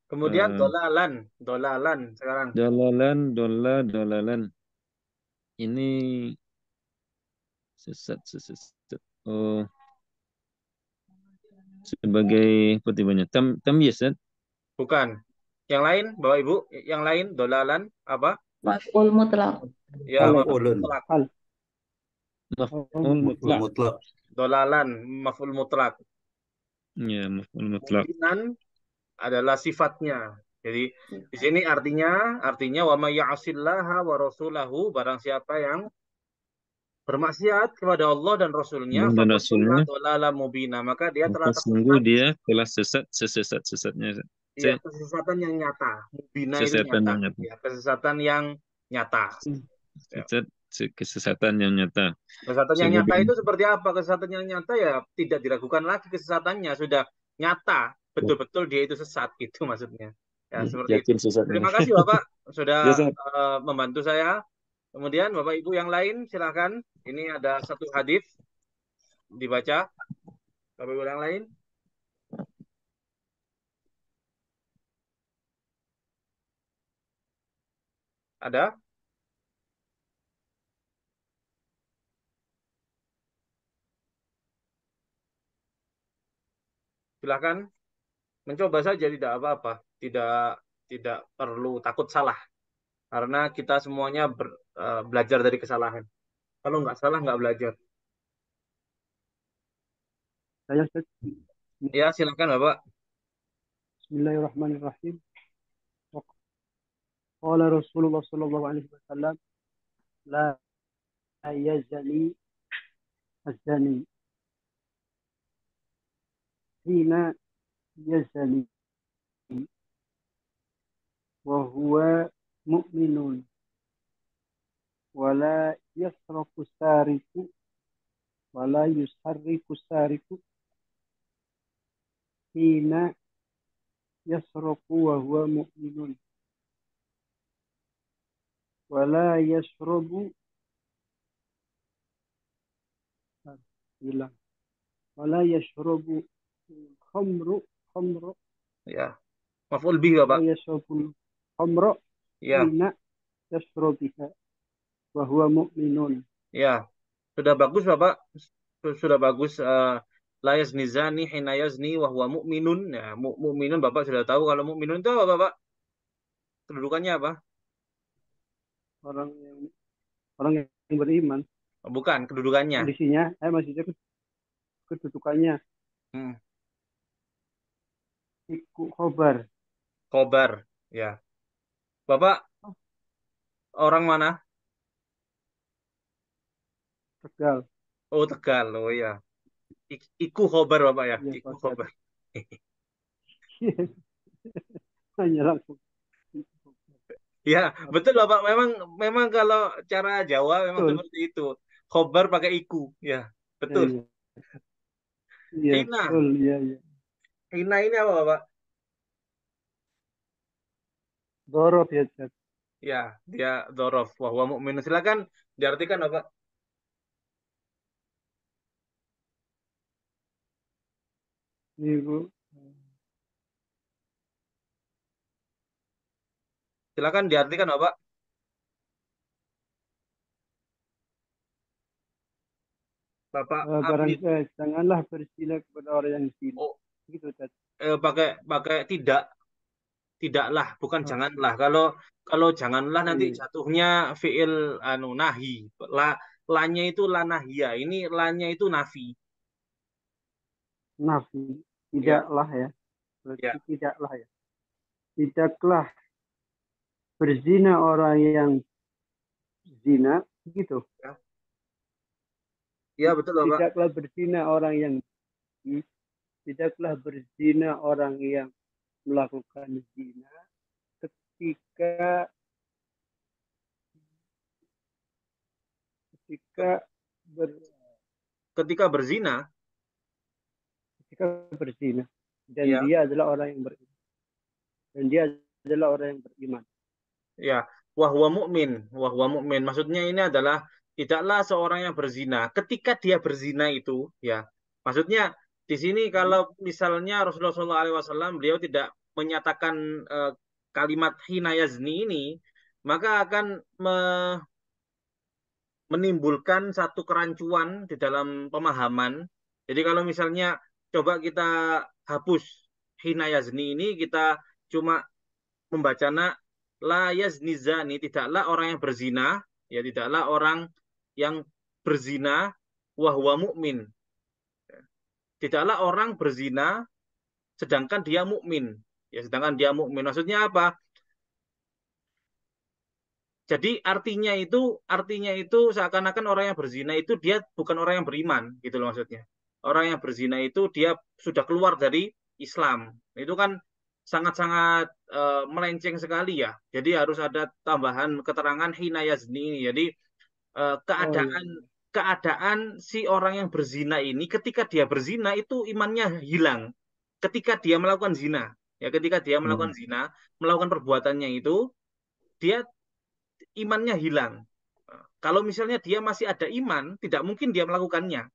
Kemudian
Eh,
dolalan, dolalan sekarang.
dalalan dolalan ini sesat oh sebagai apa tibanya tamyiz Ustaz.
Bukan. Yang lain, Bapak Ibu, yang lain dolalan apa?
Maf'ul mutlak.
Ya,
Maf'ulun.
mutlak.
Hal.
Maf'ul
Maf'ul
mutlak.
mutlak.
Dolalan, maf'ul mutlak.
Ya, maf'ul mutlak.
Mubinan adalah sifatnya. Jadi di sini artinya wa may ya'sillaha wa rasulahu, barang siapa yang bermaksiat kepada Allah dan Rasulnya,
Allah dan
faqad dhalla
Rasulnya,
dhalalan mubina, maka dia
maka
telah
sungguh
tersesat.
dia telah sesat sesat-sesatnya.
Iya, kesesatan yang nyata. Mubina itu
Kesesatan
nyata.
yang nyata.
Ya, kesesatan yang nyata. Ya.
Sesat, kesesatan yang nyata.
Kesesatan yang
Sungguh
nyata itu seperti apa? Kesesatan yang nyata ya tidak diragukan lagi kesesatannya, sudah nyata, betul-betul dia itu sesat, itu maksudnya. Ya, seperti itu.
yakin sesatnya.
Terima kasih Bapak
Ya,
sudah
Ustaz.
membantu saya. Kemudian Bapak Ibu yang lain silakan. Ini ada satu hadis dibaca. Bapak Ibu yang lain. Ada? Silakan mencoba saja, tidak apa-apa. Tidak perlu takut salah karena kita semuanya belajar dari kesalahan. Kalau nggak salah nggak belajar.
Saya Ustaz.
Ya, silakan Bapak.
Bismillahirrahmanirrahim. Qala Rasulullah sallallahu alaihi wasallam, la yazni az-zani hina yazni wa huwa mu'minun wa la yasraku sariku wa la yusarriku sariku hina yasraku wa huwa mu'minun wa la yashrabu hilang wa la yashrabu khamru
Ya, maf'ul bih
wa
Bapak.
yashrabul khamra
Ya,
hina yashrabiha wa huwa mu'minun.
ya. Sudah bagus Bapak. Sudah bagus. La yazni zani hina yazni wa huwa mu'minun. Ya, mu'minun Bapak sudah tahu kalau mu'minun itu apa Bapak? Kedudukannya apa?
orang yang beriman.
Oh, bukan, kedudukannya.
Kondisinya maksudnya kedudukannya
Hmm.
iku khobar.
Khobar. Ya. Bapak orang mana?
Tegal.
Oh, Tegal. Oh ya. Iku khobar Bapak ya.
Ya,
Iku
Pak.
khobar.
Hanya langsung.
Ya, betul Bapak. Memang kalau cara Jawa memang
Betul.
seperti itu. Khobar pakai iku. Ya, betul.
Iya, iya,
Hina.
betul. Iya, iya.
Hina ini apa Bapak?
Dorob ya, Ustaz.
Ya, dia dzaraf wa huwa mu'min. Silakan diartikan Bapak.
Ini Bu.
Silakan diartikan Bapak. Bapak
Barang
Abid.
janganlah berzina kepada orang yang zina.
Oh,
Gitu, Ustaz.
pakai tidaklah, bukan
Oh,
janganlah. Kalau janganlah nanti
iya.
jatuhnya fiil nahi. Lanya itu la nahia. Ini lanya itu nafi.
Nafi.
Ya,
Tidaklah ya. Berarti
ya,
tidaklah ya. Tidaklah berzina orang yang zina. Gitu.
ya. Ya, betul Bapak.
Tidaklah berzina orang yang tidaklah berzina orang yang melakukan zina ketika ber,
Ketika berzina,
ketika berzina dan
ya,
dia adalah orang yang beriman dan dia adalah orang yang beriman.
ya, wahwa mu'min, wahwa mu'min. Maksudnya ini adalah tidaklah seorang yang berzina. Ketika dia berzina itu, ya, maksudnya di sini kalau misalnya Rasulullah SAW beliau tidak menyatakan kalimat hina yazni ini, maka akan menimbulkan satu kerancuan di dalam pemahaman. Jadi kalau misalnya coba kita hapus hina yazni ini, kita cuma membacana la yazni zani, tidaklah orang yang berzina, ya tidaklah orang yang berzina wa huwa mu'min. Tidaklah orang berzina sedangkan dia mukmin. Ya, sedangkan dia mukmin. Maksudnya apa? Jadi artinya itu seakan-akan orang yang berzina itu dia bukan orang yang beriman, gitu loh maksudnya. Orang yang berzina itu dia sudah keluar dari Islam. Itu kan sangat-sangat melenceng sekali ya. Jadi harus ada tambahan keterangan hina yazni ini. Jadi
Oh iya.
keadaan si orang yang berzina ini ketika dia berzina itu imannya hilang. Ketika dia melakukan zina, ya ketika dia melakukan zina, melakukan perbuatannya itu dia imannya hilang. Kalau misalnya dia masih ada iman, tidak mungkin dia melakukannya.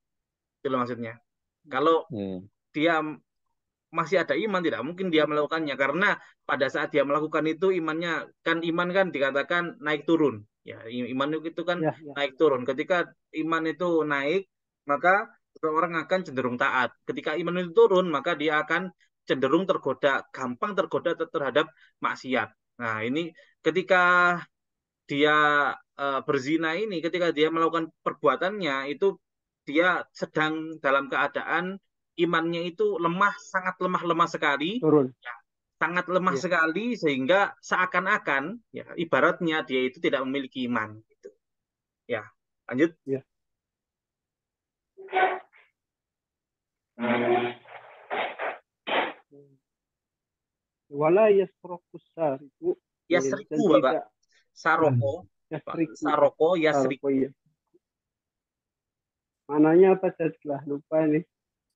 Itu loh maksudnya. Kalau
Hmm.
dia masih ada iman, tidak mungkin dia melakukannya. Karena pada saat dia melakukan itu imannya, kan iman kan dikatakan naik turun. Ya, iman itu kan
Ya, ya.
naik turun. Ketika iman itu naik, maka seseorang akan cenderung taat. Ketika iman itu turun, maka dia akan cenderung tergoda, gampang tergoda terhadap maksiat. Nah, ini ketika dia berzina ini, ketika dia melakukan perbuatannya itu dia sedang dalam keadaan imannya itu lemah, sangat lemah sekali,
Turun.
ya, sangat lemah
Iya.
sekali sehingga seakan-akan ya ibaratnya dia itu tidak memiliki iman. Gitu. Ya, lanjut.
Ya. Wala yasroku sariku. Dan
Yasriku, Bapak.
tidak
Saroko, Pak.
yasriku.
Saroko, yasriku.
Saroko iya. Mananya apa saya telah lupa nih.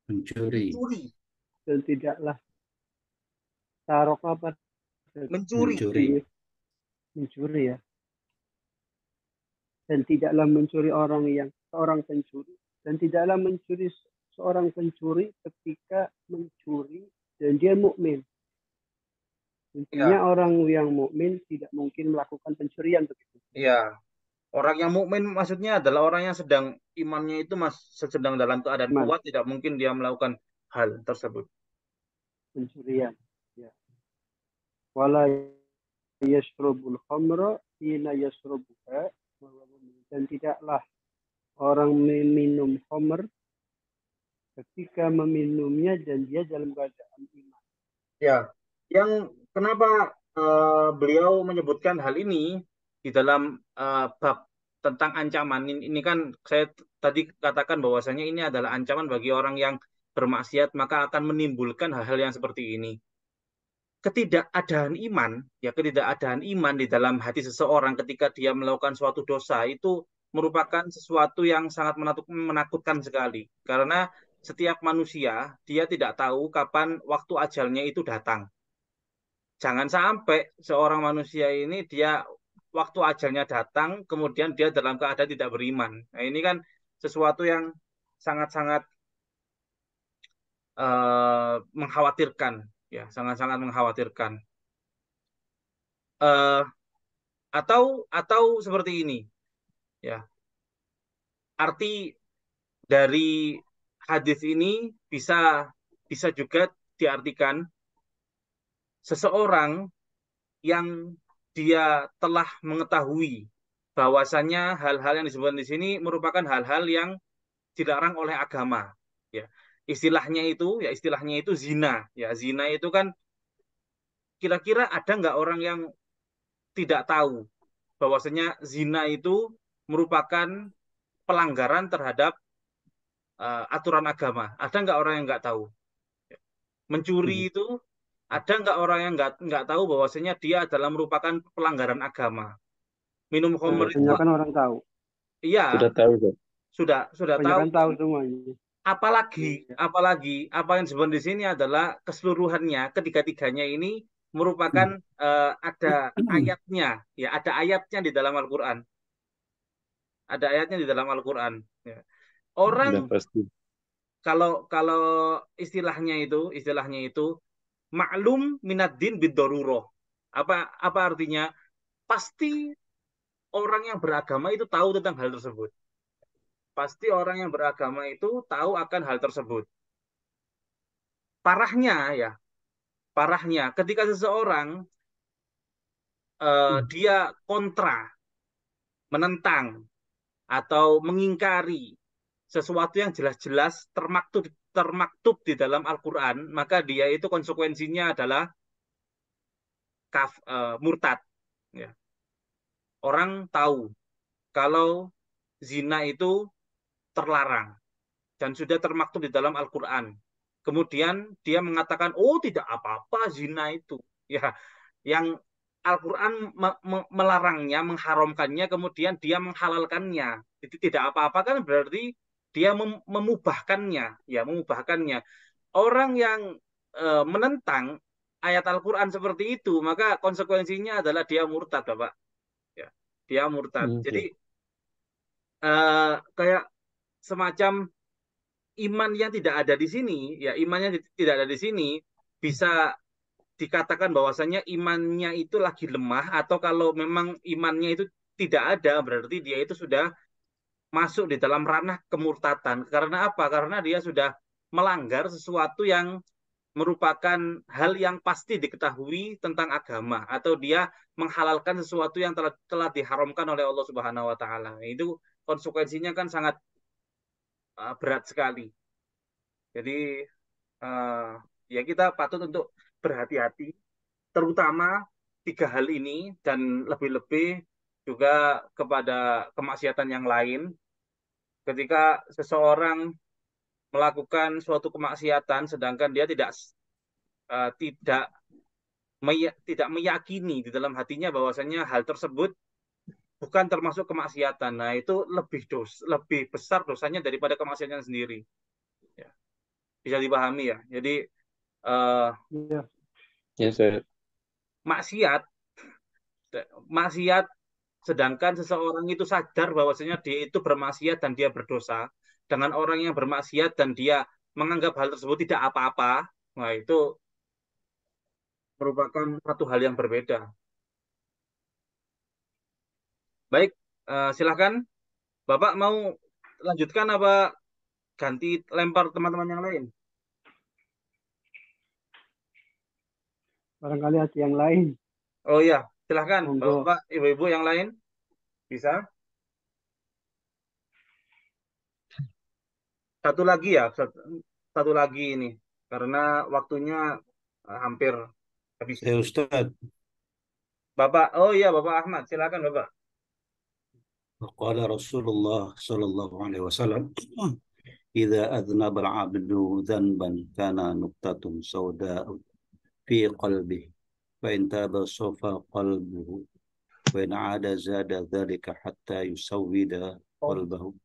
Mencuri.
Mencuri.
Dan tidaklah sarok apa?
Mencuri.
Mencuri ya. Dan tidaklah mencuri seorang pencuri. Dan tidaklah mencuri seorang pencuri ketika mencuri dan dia mukmin. Intinya orang yang mukmin tidak mungkin melakukan pencurian begitu.
Iya. Orang yang mukmin maksudnya adalah orang yang sedang imannya itu sedang dalam keadaan
Iman.
kuat, tidak mungkin dia melakukan hal tersebut.
Pencurian. Ya. Wala yashrubul khamra hina yashrubuha. Dan tidaklah orang meminum khamr ketika meminumnya dan dia dalam keadaan iman.
Ya, yang kenapa beliau menyebutkan hal ini di dalam bab tentang ancaman ini kan saya tadi katakan bahwasanya ini adalah ancaman bagi orang yang bermaksiat, maka akan menimbulkan hal-hal yang seperti ini. Ketidakadaan iman di dalam hati seseorang ketika dia melakukan suatu dosa itu merupakan sesuatu yang sangat menakutkan sekali. Karena setiap manusia, dia tidak tahu kapan waktu ajalnya itu datang. Jangan sampai seorang manusia ini dia waktu ajalnya datang, kemudian dia dalam keadaan tidak beriman. Nah, ini kan sesuatu yang sangat-sangat mengkhawatirkan, ya, sangat-sangat mengkhawatirkan. Atau seperti ini, ya. Arti dari hadis ini bisa juga diartikan seseorang yang dia telah mengetahui bahwasannya hal-hal yang disebutkan di sini merupakan hal-hal yang dilarang oleh agama. Ya, istilahnya itu zina. Ya, zina itu kan kira-kira ada nggak orang yang tidak tahu bahwasanya zina itu merupakan pelanggaran terhadap aturan agama. Ada nggak orang yang nggak tahu? Mencuri itu ada nggak orang yang nggak tahu bahwasanya dia adalah merupakan pelanggaran agama? Minum khamr itu,
Kebanyakan orang tahu.
iya,
Sudah tahu, Pak.
sudah tahu.
Kebanyakan tahu semuanya.
Apalagi apa yang disebut di sini adalah keseluruhannya, ketiga-tiganya ini merupakan ada ayatnya, ya, ada ayatnya di dalam Al-Qur'an. Ada ayatnya di dalam Al-Qur'an. Ya.
Sudah
Orang
pasti.
kalau istilahnya itu maklum minad-din bid-daruroh. Apa artinya? Pasti orang yang beragama itu tahu tentang hal tersebut. Pasti orang yang beragama itu tahu akan hal tersebut. Parahnya ketika seseorang dia kontra, menentang atau mengingkari sesuatu yang jelas-jelas termaktub di dalam Al-Quran, maka dia itu konsekuensinya adalah murtad. Ya. Orang tahu kalau zina itu terlarang dan sudah termaktub di dalam Al-Quran. Kemudian dia mengatakan, oh tidak apa-apa zina itu. Ya, yang Al-Quran melarangnya, mengharamkannya, kemudian dia menghalalkannya. Itu tidak apa-apa kan berarti dia memubahkannya, ya memubahkannya. Orang yang menentang ayat Al-Quran seperti itu, maka konsekuensinya adalah dia murtad, Bapak. Ya, dia murtad. Jadi kayak semacam iman yang tidak ada di sini, ya imannya tidak ada di sini, bisa dikatakan bahwasanya imannya itu lagi lemah, atau kalau memang imannya itu tidak ada, berarti dia itu sudah masuk di dalam ranah kemurtatan. Karena apa? Karena dia sudah melanggar sesuatu yang merupakan hal yang pasti diketahui tentang agama, atau dia menghalalkan sesuatu yang telah diharamkan oleh Allah Subhanahu wa taala. Itu konsekuensinya kan sangat berat sekali. Jadi ya kita patut untuk berhati-hati, terutama tiga hal ini, dan lebih-lebih juga kepada kemaksiatan yang lain. Ketika seseorang melakukan suatu kemaksiatan, sedangkan dia tidak meyakini di dalam hatinya bahwasanya hal tersebut bukan termasuk kemaksiatan. Nah, itu lebih besar dosanya daripada kemaksiatan sendiri. Ya. Bisa dipahami ya. Jadi maksiat sedangkan seseorang itu sadar bahwasanya dia itu bermaksiat dan dia berdosa, dengan orang yang bermaksiat dan dia menganggap hal tersebut tidak apa-apa, nah itu merupakan satu hal yang berbeda. Baik, silahkan Bapak mau lanjutkan apa ganti lempar teman-teman yang lain?
Barangkali ada yang lain.
Oh iya, silahkan
Monggo.
Bapak, Ibu-ibu yang lain bisa. Satu lagi ya, satu lagi ini karena waktunya hampir habis.
Ya Ustaz,
Bapak, oh iya Bapak Ahmad, silakan Bapak.
qala Rasulullah sallallahu alaihi wasallam, "Idza adnaba al-'abdu dhanban kana nuqtatun sawda'u fi qalbihi, fa in taba safa qalbuhu, wa in 'ada zada dhalika hatta yusawwida qalbahu."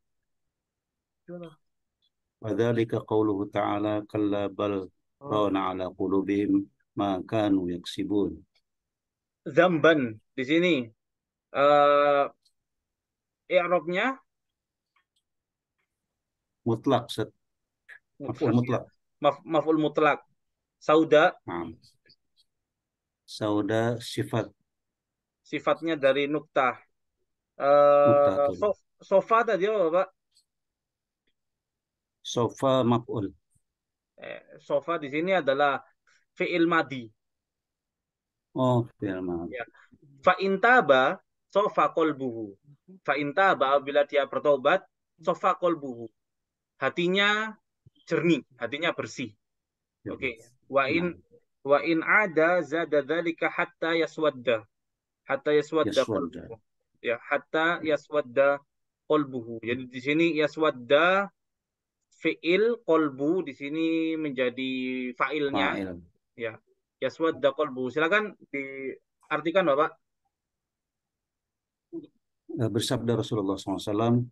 Wa dzalika qauluhu ta'ala, "Kalla bal rana 'ala qulubihim ma kanu yaksibun."
Zamban di sini i'rabnya
Mutlak, maf'ul mutlak.
maf'ul mutlak. Sauda
Nah, sauda
sifatnya dari nuktah.
nuktatun.
Sofa tadi apa Bapak?
Sofa maf'ul.
Sofa di sini adalah fi'il madi.
Oh, fi'il madi.
Ya. Fa intaba sofa qalbuhu. Fa intaba apabila dia bertobat, sofa qalbuhu. Hatinya jernih, hatinya bersih. Oke. Wa in ada zada dzalika hatta yaswadda. Hatta yaswadda qalbuhu. Ya, hatta yaswadda qalbuhu. Jadi di sini yaswadda fi'il, qalbu di sini menjadi fa'ilnya. Ya. Yaswadda qalbuhu. Silakan diartikan Bapak.
Bersabda Rasulullah SAW,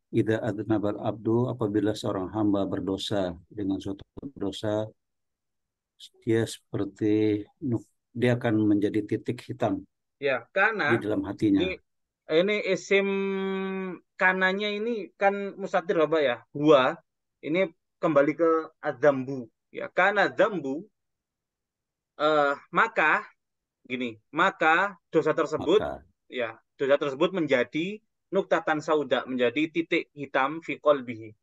"Idza adnabal abdu," apabila seorang hamba berdosa dengan suatu dosa, dia akan menjadi titik hitam,
ya, karena
di dalam hatinya.
Ini isim kananya ini kan mustatir Bapak ya. Huwa ini kembali ke adzambu. Ya, karena dzambu maka dosa tersebut menjadi nuktatan sauda, menjadi titik hitam fi qalbihi.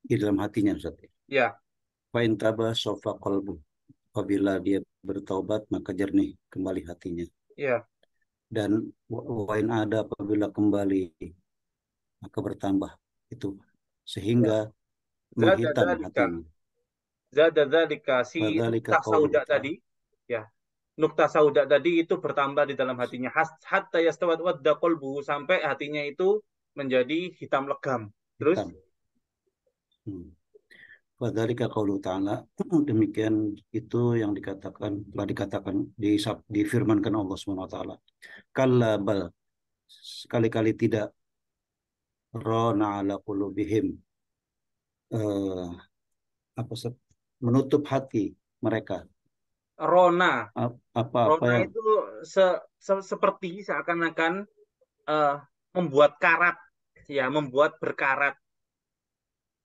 Di dalam hatinya, Ustaz.
Ya.
Fa in taba safa qalbu. Apabila dia bertaubat maka jernih kembali hatinya.
Ya.
dan wain ada apabila kembali maka bertambah itu
Ya.
sehingga
Zada
menghitam
dzalika.
hatinya.
Zada dzalika, si
Wadzalika
nukta
qauluhu
sauda
ta'ala.
tadi, ya. Nukta sauda tadi itu bertambah di dalam hatinya. Hatta yastawad wadda qalbuhu, sampai hatinya itu menjadi hitam legam. Terus
Hitam. Wadzalika qauluhu ta'ala. Demikian itu yang telah dikatakan difirmankan Allah Subhanahu wa taala. Kalla bal, sekali-kali tidak, rana ala qulubihim, eh, menutup hati mereka.
rona.
Apa-apa
Rona
yang
itu seperti seakan-akan membuat karat, ya, membuat berkarat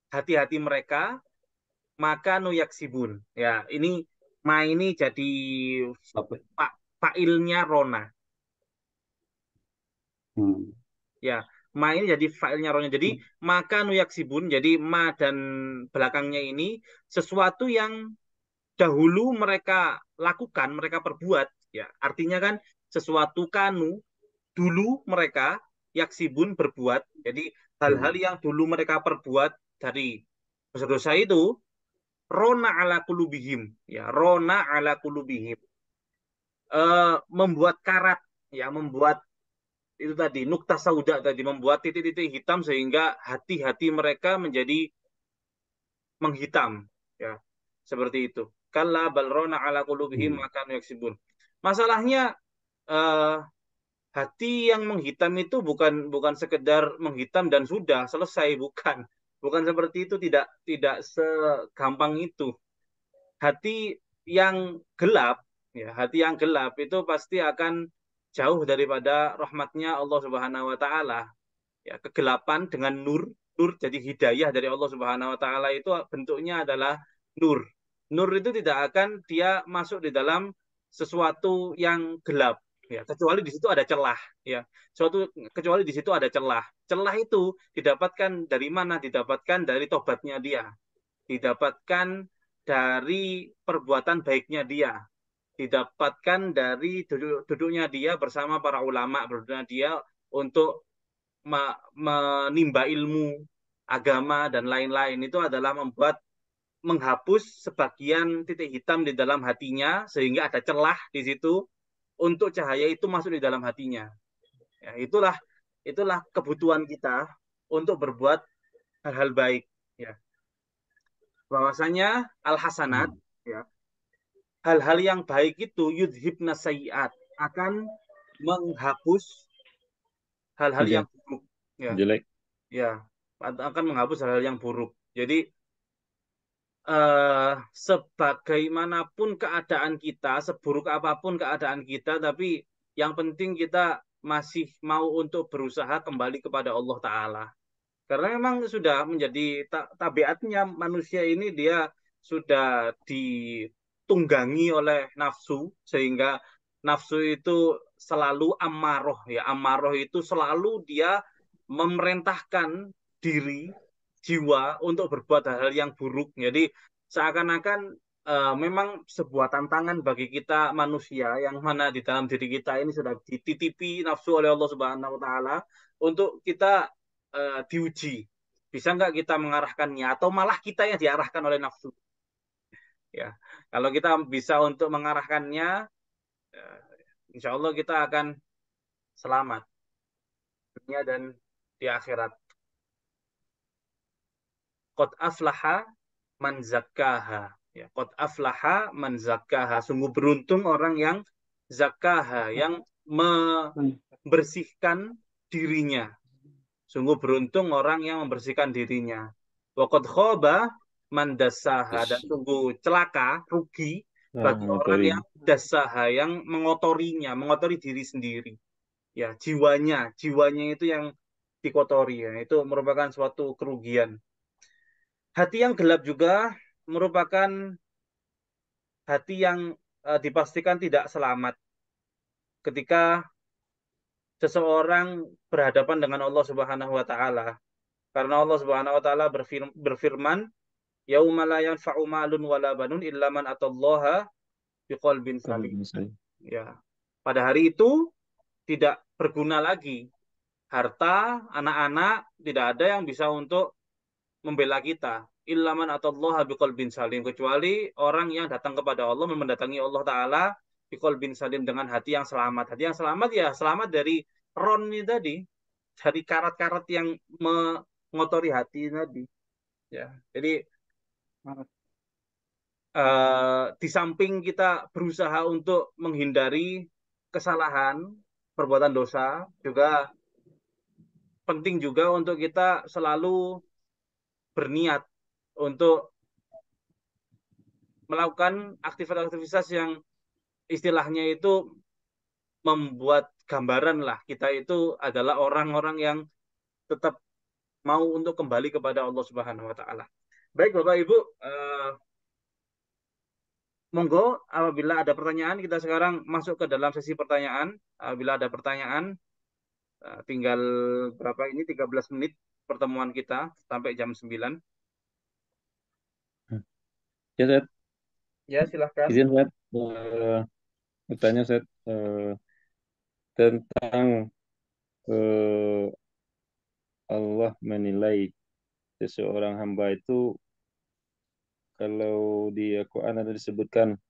hati-hati mereka, maka nuyaksibun. Ya, ini ini jadi
apa,
failnya rona. Ya, ma ini jadi failnya rona. Jadi maka nuyaksibun, jadi ma dan belakangnya ini sesuatu yang dahulu mereka lakukan, mereka perbuat. Ya, artinya kan sesuatu kanu dulu mereka yaksibun berbuat. Jadi hal-hal yang dulu mereka perbuat dari dosa-dosa itu, rona ala kulubihim, ya, rona ala kulubihim, membuat karat, ya, membuat itu tadi nukta sauda tadi, membuat titik-titik hitam sehingga hati-hati mereka menjadi menghitam, ya, seperti itu. Kalla bal rona ala kulubihim maka yaksibun. Masalahnya hati yang menghitam itu bukan sekedar menghitam dan sudah selesai, bukan seperti itu, tidak segampang itu. Hati yang gelap, ya, hati yang gelap itu pasti akan jauh daripada rahmatnya Allah Subhanahu wa taala. Ya, kegelapan dengan nur jadi hidayah dari Allah Subhanahu wa taala itu bentuknya adalah nur. Nur itu tidak akan dia masuk di dalam sesuatu yang gelap, ya, kecuali di situ ada celah, ya. Kecuali di situ ada celah. Celah itu didapatkan dari mana? Didapatkan dari tobatnya dia. Didapatkan dari perbuatan baiknya dia. Didapatkan dari duduknya dia bersama para ulama, berduduknya dia untuk menimba ilmu agama dan lain-lain. Itu adalah menghapus sebagian titik hitam di dalam hatinya sehingga ada celah di situ untuk cahaya itu masuk di dalam hatinya. Ya, itulah kebutuhan kita untuk berbuat hal-hal baik, ya. Bahwasanya al-hasanat, ya, hal-hal yang baik itu yudhibna sayiat, akan menghapus hal-hal yang buruk, ya.
Jelek.
Ya, akan menghapus hal-hal yang buruk. Jadi sebagaimanapun keadaan kita, seburuk apapun keadaan kita, tapi yang penting kita masih mau untuk berusaha kembali kepada Allah Ta'ala. Karena memang sudah menjadi tabiatnya manusia ini, dia sudah ditunggangi oleh nafsu, sehingga nafsu itu selalu amarah, ya. Amarah itu selalu dia memerintahkan diri, jiwa untuk berbuat hal-hal yang buruk. Jadi seakan-akan memang sebuah tantangan bagi kita manusia, yang mana di dalam diri kita ini sudah dititipi nafsu oleh Allah Subhanahu wa taala untuk kita diuji. Bisa nggak kita mengarahkannya, atau malah kita yang diarahkan oleh nafsu? Ya, kalau kita bisa untuk mengarahkannya, insya Allah kita akan selamat dunia dan di akhirat. Qad aflaha man zakkaha. Ya, qad aflaha man zakkaha. Sungguh beruntung orang yang zakkaha, yang membersihkan dirinya. Sungguh beruntung orang yang membersihkan dirinya. Wa qad khaba man dassaha, dan sungguh celaka, rugi bagi orang yang dassaha, yang mengotorinya, mengotori diri sendiri. Ya, jiwanya itu yang dikotori, ya. Itu merupakan suatu kerugian. Hati yang gelap juga merupakan hati yang dipastikan tidak selamat ketika seseorang berhadapan dengan Allah Subhanahu wa taala. Karena Allah Subhanahu wa taala berfirman, yauma la yanfa'u malun wala banun illa man atallaha biqalbin salim. Ya. Pada hari itu tidak berguna lagi. Harta, anak-anak, tidak ada yang bisa untuk membela kita. Illaman atallaha biqalbin salim. Kecuali orang yang datang kepada Allah, mendatangi Allah Ta'ala biqalbin salim, dengan hati yang selamat. Hati yang selamat ya selamat dari ron ini tadi. Dari karat-karat yang mengotori hati tadi. Ya, jadi di samping kita berusaha untuk menghindari kesalahan, perbuatan dosa, juga penting juga untuk kita selalu berniat untuk melakukan aktivitas-aktivitas yang istilahnya itu membuat gambaran lah kita itu adalah orang-orang yang tetap mau untuk kembali kepada Allah Subhanahu wa taala. Baik Bapak Ibu, monggo apabila ada pertanyaan, kita sekarang masuk ke dalam sesi pertanyaan. Apabila ada pertanyaan, tinggal berapa ini, 13 menit pertemuan kita sampai jam 9.
Ya, Ustaz.
Ya, silahkan.
Izin, Ustaz. Bertanya, Ustaz, tentang Allah menilai seseorang hamba itu, kalau di Al-Quran ada disebutkan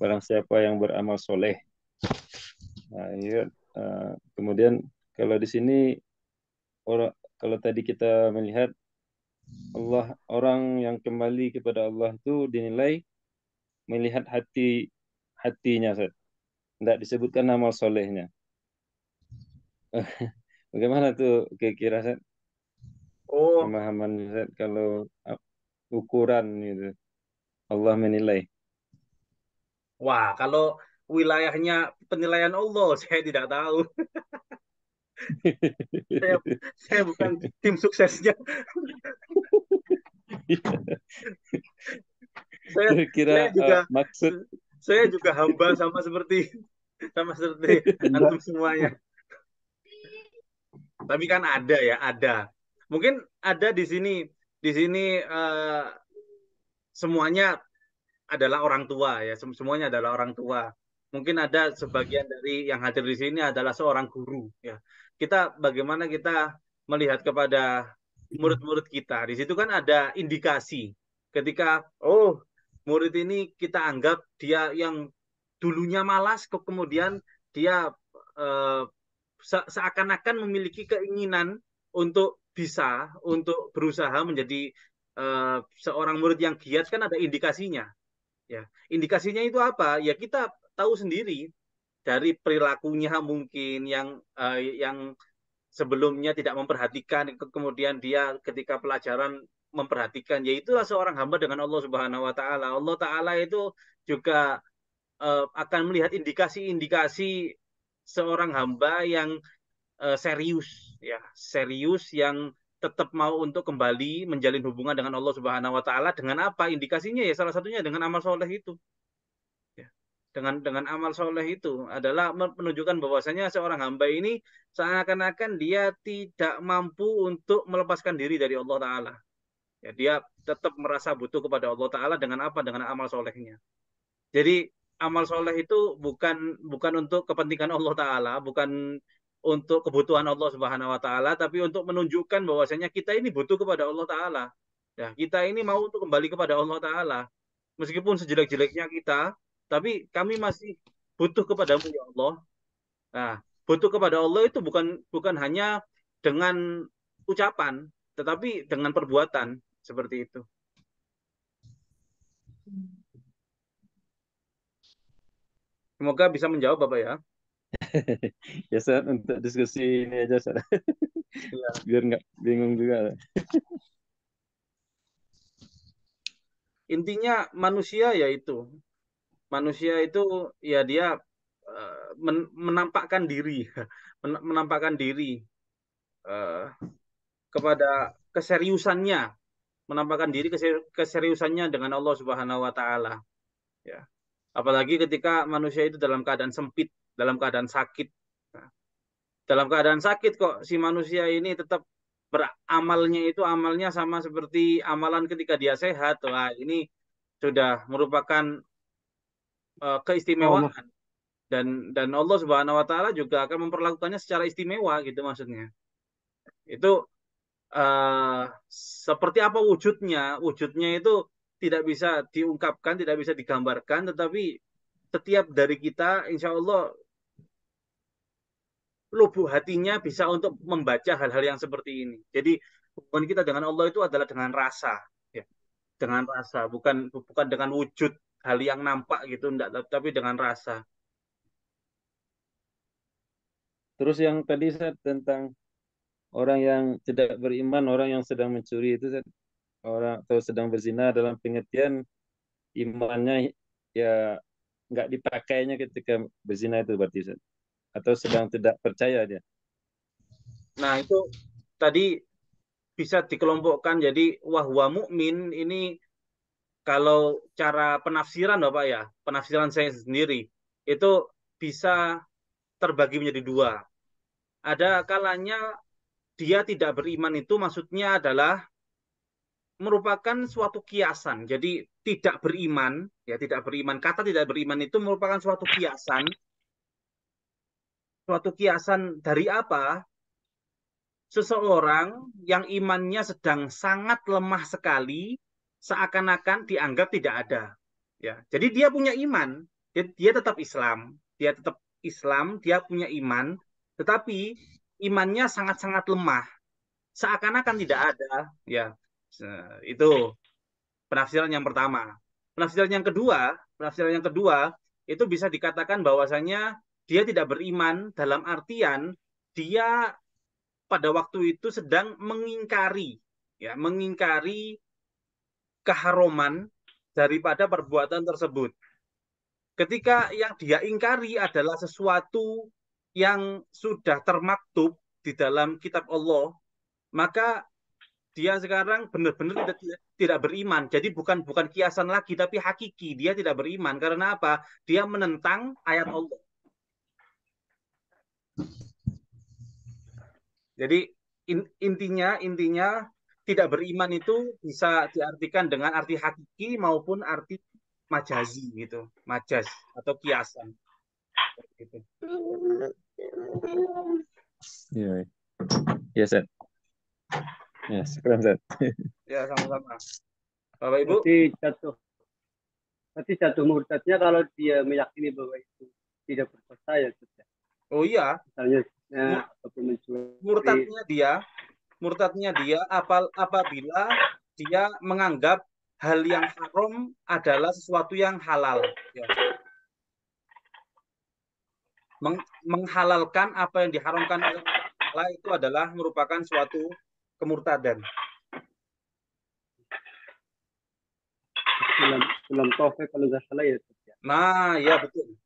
barang siapa yang beramal soleh. Nah, ya, kemudian kalau di sini kalau tadi kita melihat Allah, orang yang kembali kepada Allah itu dinilai melihat hatinya, Ustaz. Tidak disebutkan amal solehnya. Bagaimana tuh kira-kira, Ustaz?
Oh,
Pemahaman, Ustaz, kalau ukuran gitu Allah menilai.
wah, kalau wilayahnya penilaian Allah, saya tidak tahu. Saya bukan tim suksesnya.
Kira-kira maksud
saya juga hamba sama seperti antum semuanya. Tapi kan ada ya, ada. Mungkin ada di sini semuanya adalah orang tua ya, semuanya adalah orang tua. Mungkin ada sebagian dari yang hadir di sini adalah seorang guru ya. Bagaimana kita melihat kepada murid-murid kita. Di situ kan ada indikasi ketika murid ini kita anggap dia yang dulunya malas, kemudian dia seakan-akan memiliki keinginan untuk untuk berusaha menjadi seorang murid yang giat, kan ada indikasinya. Ya, indikasinya itu apa? Ya kita tahu sendiri dari perilakunya mungkin yang sebelumnya tidak memperhatikan, kemudian dia ketika pelajaran memperhatikan. Ya itulah seorang hamba dengan Allah Subhanahu wa taala. Allah taala itu juga akan melihat indikasi-indikasi seorang hamba yang serius ya, serius, yang tetap mau untuk kembali menjalin hubungan dengan Allah Subhanahu wa taala. Dengan apa indikasinya? Ya salah satunya dengan amal soleh itu. Ya. Dengan amal soleh itu adalah menunjukkan bahwasanya seorang hamba ini seakan-akan dia tidak mampu untuk melepaskan diri dari Allah Ta'ala. Ya, dia tetap merasa butuh kepada Allah Ta'ala dengan apa? Dengan amal solehnya. Jadi amal soleh itu bukan untuk kepentingan Allah Ta'ala, bukan untuk kebutuhan Allah Subhanahu wa taala, tapi untuk menunjukkan bahwasanya kita ini butuh kepada Allah Ta'ala. Ya, kita ini mau untuk kembali kepada Allah Ta'ala. Meskipun sejelek-jeleknya kita, tapi kami masih butuh kepadamu ya Allah. Nah, butuh kepada Allah itu bukan hanya dengan ucapan, tetapi dengan perbuatan seperti itu. Semoga bisa menjawab Bapak ya.
Ya, Ustaz, untuk diskusi ini aja, Ustaz.
Ya.
Biar nggak bingung juga.
Intinya manusia yaitu ya dia menampakkan diri kepada keseriusannya, menampakkan diri keseriusannya dengan Allah Subhanahu wa taala. Ya. Apalagi ketika manusia itu dalam keadaan sempit, dalam keadaan sakit. Nah, dalam keadaan sakit kok si manusia ini tetap amalnya sama seperti amalan ketika dia sehat. Wah, ini sudah merupakan keistimewaan dan Allah Subhanahu wa taala juga akan memperlakukannya secara istimewa gitu maksudnya. Itu seperti apa wujudnya? Wujudnya itu tidak bisa diungkapkan, tidak bisa digambarkan, tetapi setiap dari kita insya Allah lubuk hatinya bisa untuk membaca hal-hal yang seperti ini. Jadi hubungan kita dengan Allah itu adalah dengan rasa, ya, dengan rasa, bukan bukan dengan wujud hal yang nampak gitu, enggak, tapi dengan rasa.
Terus yang tadi Ustaz, tentang orang yang tidak beriman, orang yang sedang mencuri itu Ustaz, orang atau sedang berzina dalam pengertian imannya ya nggak dipakainya ketika berzina itu berarti Ustaz. Atau sedang tidak percaya dia.
Nah, itu tadi bisa dikelompokkan jadi wahwa mukmin ini kalau cara penafsiran Bapak ya, penafsiran saya sendiri itu bisa terbagi menjadi dua. Ada kalanya dia tidak beriman itu maksudnya adalah merupakan suatu kiasan. Jadi tidak beriman, ya tidak beriman. Kata tidak beriman itu merupakan suatu kiasan. Suatu kiasan dari apa? Seseorang yang imannya sedang sangat lemah sekali, seakan-akan dianggap tidak ada. Ya, jadi dia punya iman, dia tetap Islam, dia punya iman, tetapi imannya sangat-sangat lemah, seakan-akan tidak ada. Ya, itu penafsiran yang pertama. Penafsiran yang kedua itu bisa dikatakan bahwasanya dia tidak beriman dalam artian dia pada waktu itu sedang mengingkari, ya, mengingkari keharuman daripada perbuatan tersebut. Ketika yang dia ingkari adalah sesuatu yang sudah termaktub di dalam kitab Allah, maka dia sekarang benar-benar tidak beriman. Jadi bukan kiasan lagi, tapi hakiki. Dia tidak beriman. Karena apa? Dia menentang ayat Allah. Jadi intinya tidak beriman itu bisa diartikan dengan arti hakiki maupun arti majazi gitu, majaz atau kiasan. Gitu.
Iya. Ya, Ustaz. Ya, sekarang Ustaz.
Ya, sama-sama. Bapak Ibu,
Berarti jatuh murtadnya kalau dia meyakini bahwa itu tidak berdosa ya sudah.
oh iya,
Misalnya ataupun mencuri.
murtadnya dia apabila dia menganggap hal yang haram adalah sesuatu yang halal. Ya. Menghalalkan apa yang diharamkan oleh Allah itu adalah merupakan suatu kemurtadan.
Sulam Taufik kalau nggak salah ya.
Nah, ya betul.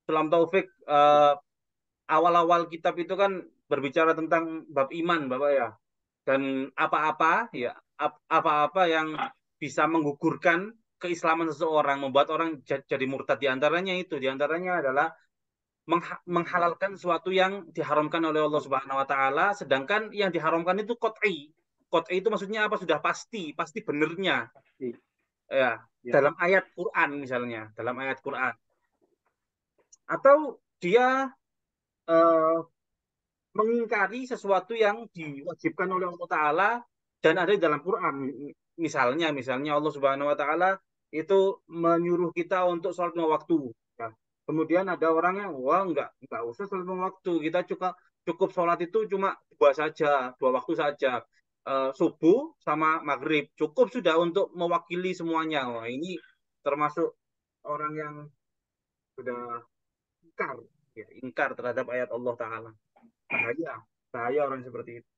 Sulam Taufik awal-awal kitab itu kan berbicara tentang bab iman, Bapak ya. Dan apa-apa yang bisa menggugurkan keislaman seseorang, membuat orang jadi murtad, diantaranya adalah menghalalkan sesuatu yang diharamkan oleh Allah Subhanahu wa taala, sedangkan yang diharamkan itu qat'i. Qat'i itu maksudnya apa? Sudah pasti benernya. Ya, dalam ayat Quran misalnya, dalam ayat Quran. Atau dia mengingkari sesuatu yang diwajibkan oleh Allah taala dan ada di dalam Quran. Misalnya Allah Subhanahu wa taala itu menyuruh kita untuk sholat lima waktu. Ya. Kemudian ada orang yang enggak usah sholat lima waktu. Kita cukup sholat itu cuma dua waktu saja. Subuh sama maghrib cukup sudah untuk mewakili semuanya. Wah, ini termasuk orang yang sudah ingkar terhadap ayat Allah Ta'ala. Bahaya orang seperti itu.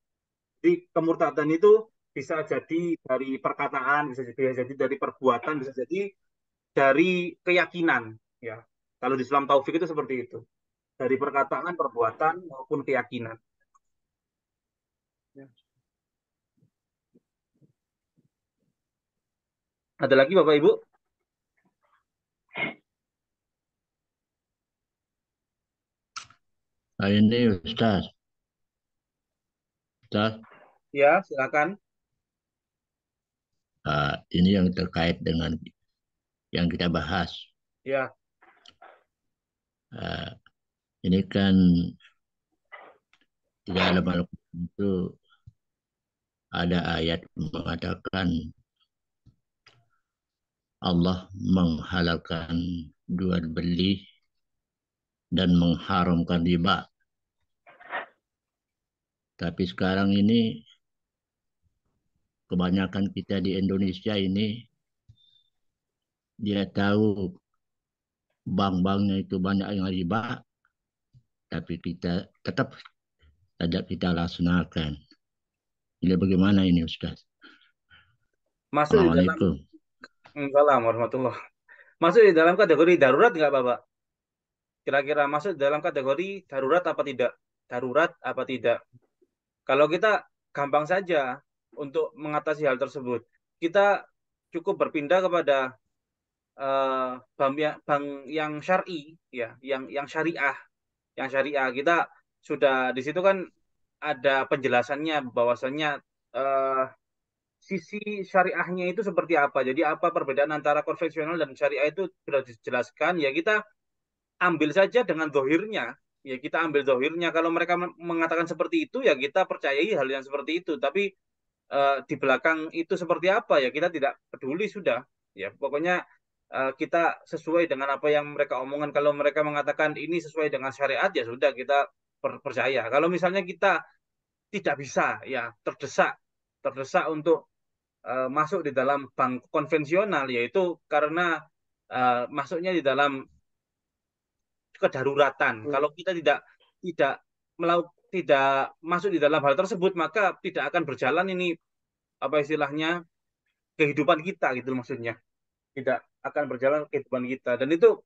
Jadi kemurtadan itu bisa jadi dari perkataan, bisa jadi dari perbuatan, bisa jadi dari keyakinan. Ya, kalau di Islam Taufik itu seperti itu, dari perkataan, perbuatan maupun keyakinan. Ya. Ada lagi Bapak Ibu?
Ini Ustaz.
Ya, silakan.
Ini yang terkait dengan yang kita bahas.
Ya.
eh, ini kan di dalam Al-Quran itu ada ayat mengatakan Allah menghalalkan jual beli dan mengharamkan riba. Tapi sekarang ini kebanyakan kita di Indonesia ini dia tahu bank-banknya itu banyak yang riba, tapi kita tetap tidak kita laksanakan. Ini bagaimana ini Ustaz?
Masuk di dalam
Assalamualaikum.
Waalaikumsalam warahmatullah. Masuk di dalam kategori darurat nggak Bapak? Kira-kira masuk dalam kategori darurat apa tidak? Darurat apa tidak? Kalau kita gampang saja untuk mengatasi hal tersebut, kita cukup berpindah kepada bank yang syar'i, ya, yang syariah, Kita sudah di situ kan ada penjelasannya bahwasannya sisi syariahnya itu seperti apa. Jadi apa perbedaan antara konvensional dan syariah itu sudah dijelaskan. Ya kita ambil saja dengan dohirnya. Ya kita ambil dohirnya. Kalau mereka mengatakan seperti itu, ya kita percayai hal yang seperti itu. Tapi di belakang itu seperti apa ya kita tidak peduli sudah. Ya pokoknya kita sesuai dengan apa yang mereka omongkan. Kalau mereka mengatakan ini sesuai dengan syariat, ya sudah kita percaya. Kalau misalnya kita tidak bisa, ya terdesak untuk masuk di dalam bank konvensional, yaitu karena masuknya di dalam kedaruratan. Kalau kita tidak tidak masuk di dalam hal tersebut, maka tidak akan berjalan ini apa istilahnya kehidupan kita gitu maksudnya. Tidak akan berjalan kehidupan kita. Dan itu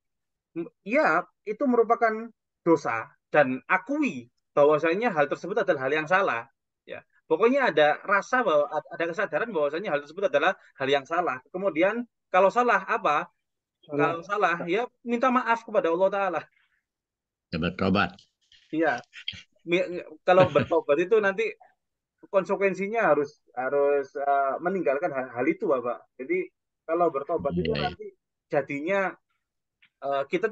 ya itu merupakan dosa dan akui bahwasanya hal tersebut adalah hal yang salah. Ya, pokoknya ada rasa bahwa ada kesadaran bahwasanya hal tersebut adalah hal yang salah. Kemudian kalau salah apa? Kalau salah ya minta maaf kepada Allah Taala.
Ya, bertobat.
Iya. Kalau bertobat itu nanti konsekuensinya harus meninggalkan hal itu, Bapak. Jadi kalau bertobat itu
Ya,
nanti jadinya kita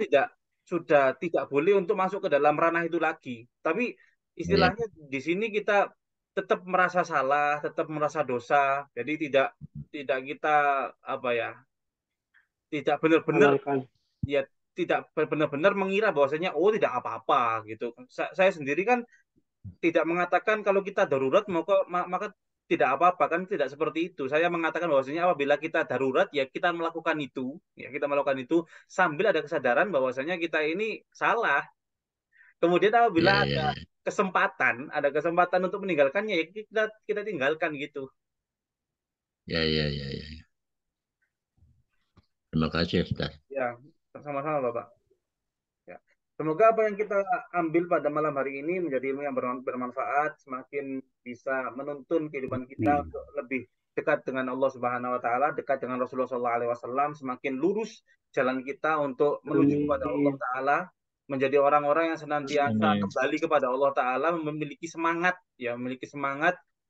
sudah tidak boleh untuk masuk ke dalam ranah itu lagi. Tapi
ya,
istilahnya di sini kita tetap merasa salah, tetap merasa dosa. Jadi tidak kita apa ya, tidak benar-benar
Halalkan.
ya tidak benar-benar mengira bahwasanya oh tidak apa-apa gitu. Saya sendiri kan tidak mengatakan kalau kita darurat maka tidak apa-apa, kan tidak seperti itu. Saya mengatakan bahwasanya apabila kita darurat ya kita melakukan itu, sambil ada kesadaran bahwasanya kita ini salah. Kemudian
ya,
apabila
ya, ya,
ada kesempatan untuk meninggalkannya ya kita tinggalkan gitu.
ya, ya, ya, ya. Terima kasih Ustaz.
Ya, sama-sama Bapak. Ya. Semoga apa yang kita ambil pada malam hari ini menjadi ilmu yang bermanfaat, semakin bisa menuntun kehidupan kita untuk lebih dekat dengan Allah Subhanahu wa taala, dekat dengan Rasulullah SAW, semakin lurus jalan kita untuk menuju kepada Allah
Amin.
taala, menjadi orang-orang yang senantiasa
Amin.
kembali kepada Allah taala, memiliki semangat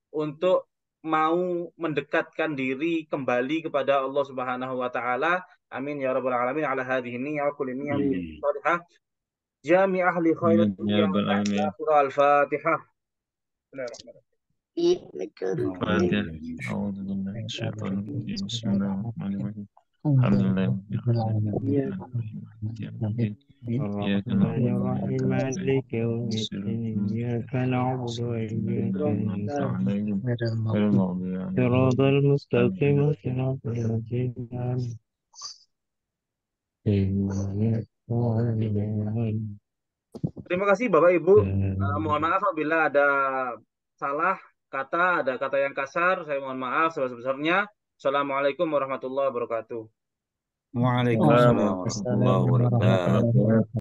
untuk mau mendekatkan diri kembali kepada Allah Subhanahu wa taala. Amin ya rabbal alamin ala hadhihi niyyah wa kulli niyyah salihah. جامع أهل خير
Amin.
الدنيا
Ya Rabbal
والآخرة
Alamin.
الفاتحة. بسم الله الرحمن الرحيم.
Fatiha. A'udzu billahi minasyaitonir rajim. Bismillahirrahmanirrahim. Alhamdulillah. إياك نعبد وإياك
مالك يوم
نستعين
الدين إياك نعبد وإياك نستعين
غير المغضوب عليهم
صراط المستقيم صراط الذين أنعمت عليهم.
Terima kasih Bapak Ibu. Mohon maaf apabila ada salah kata, ada kata yang kasar. Saya mohon maaf sebesar-besarnya. Assalamualaikum warahmatullahi wabarakatuh.
Waalaikumsalam warahmatullahi wabarakatuh.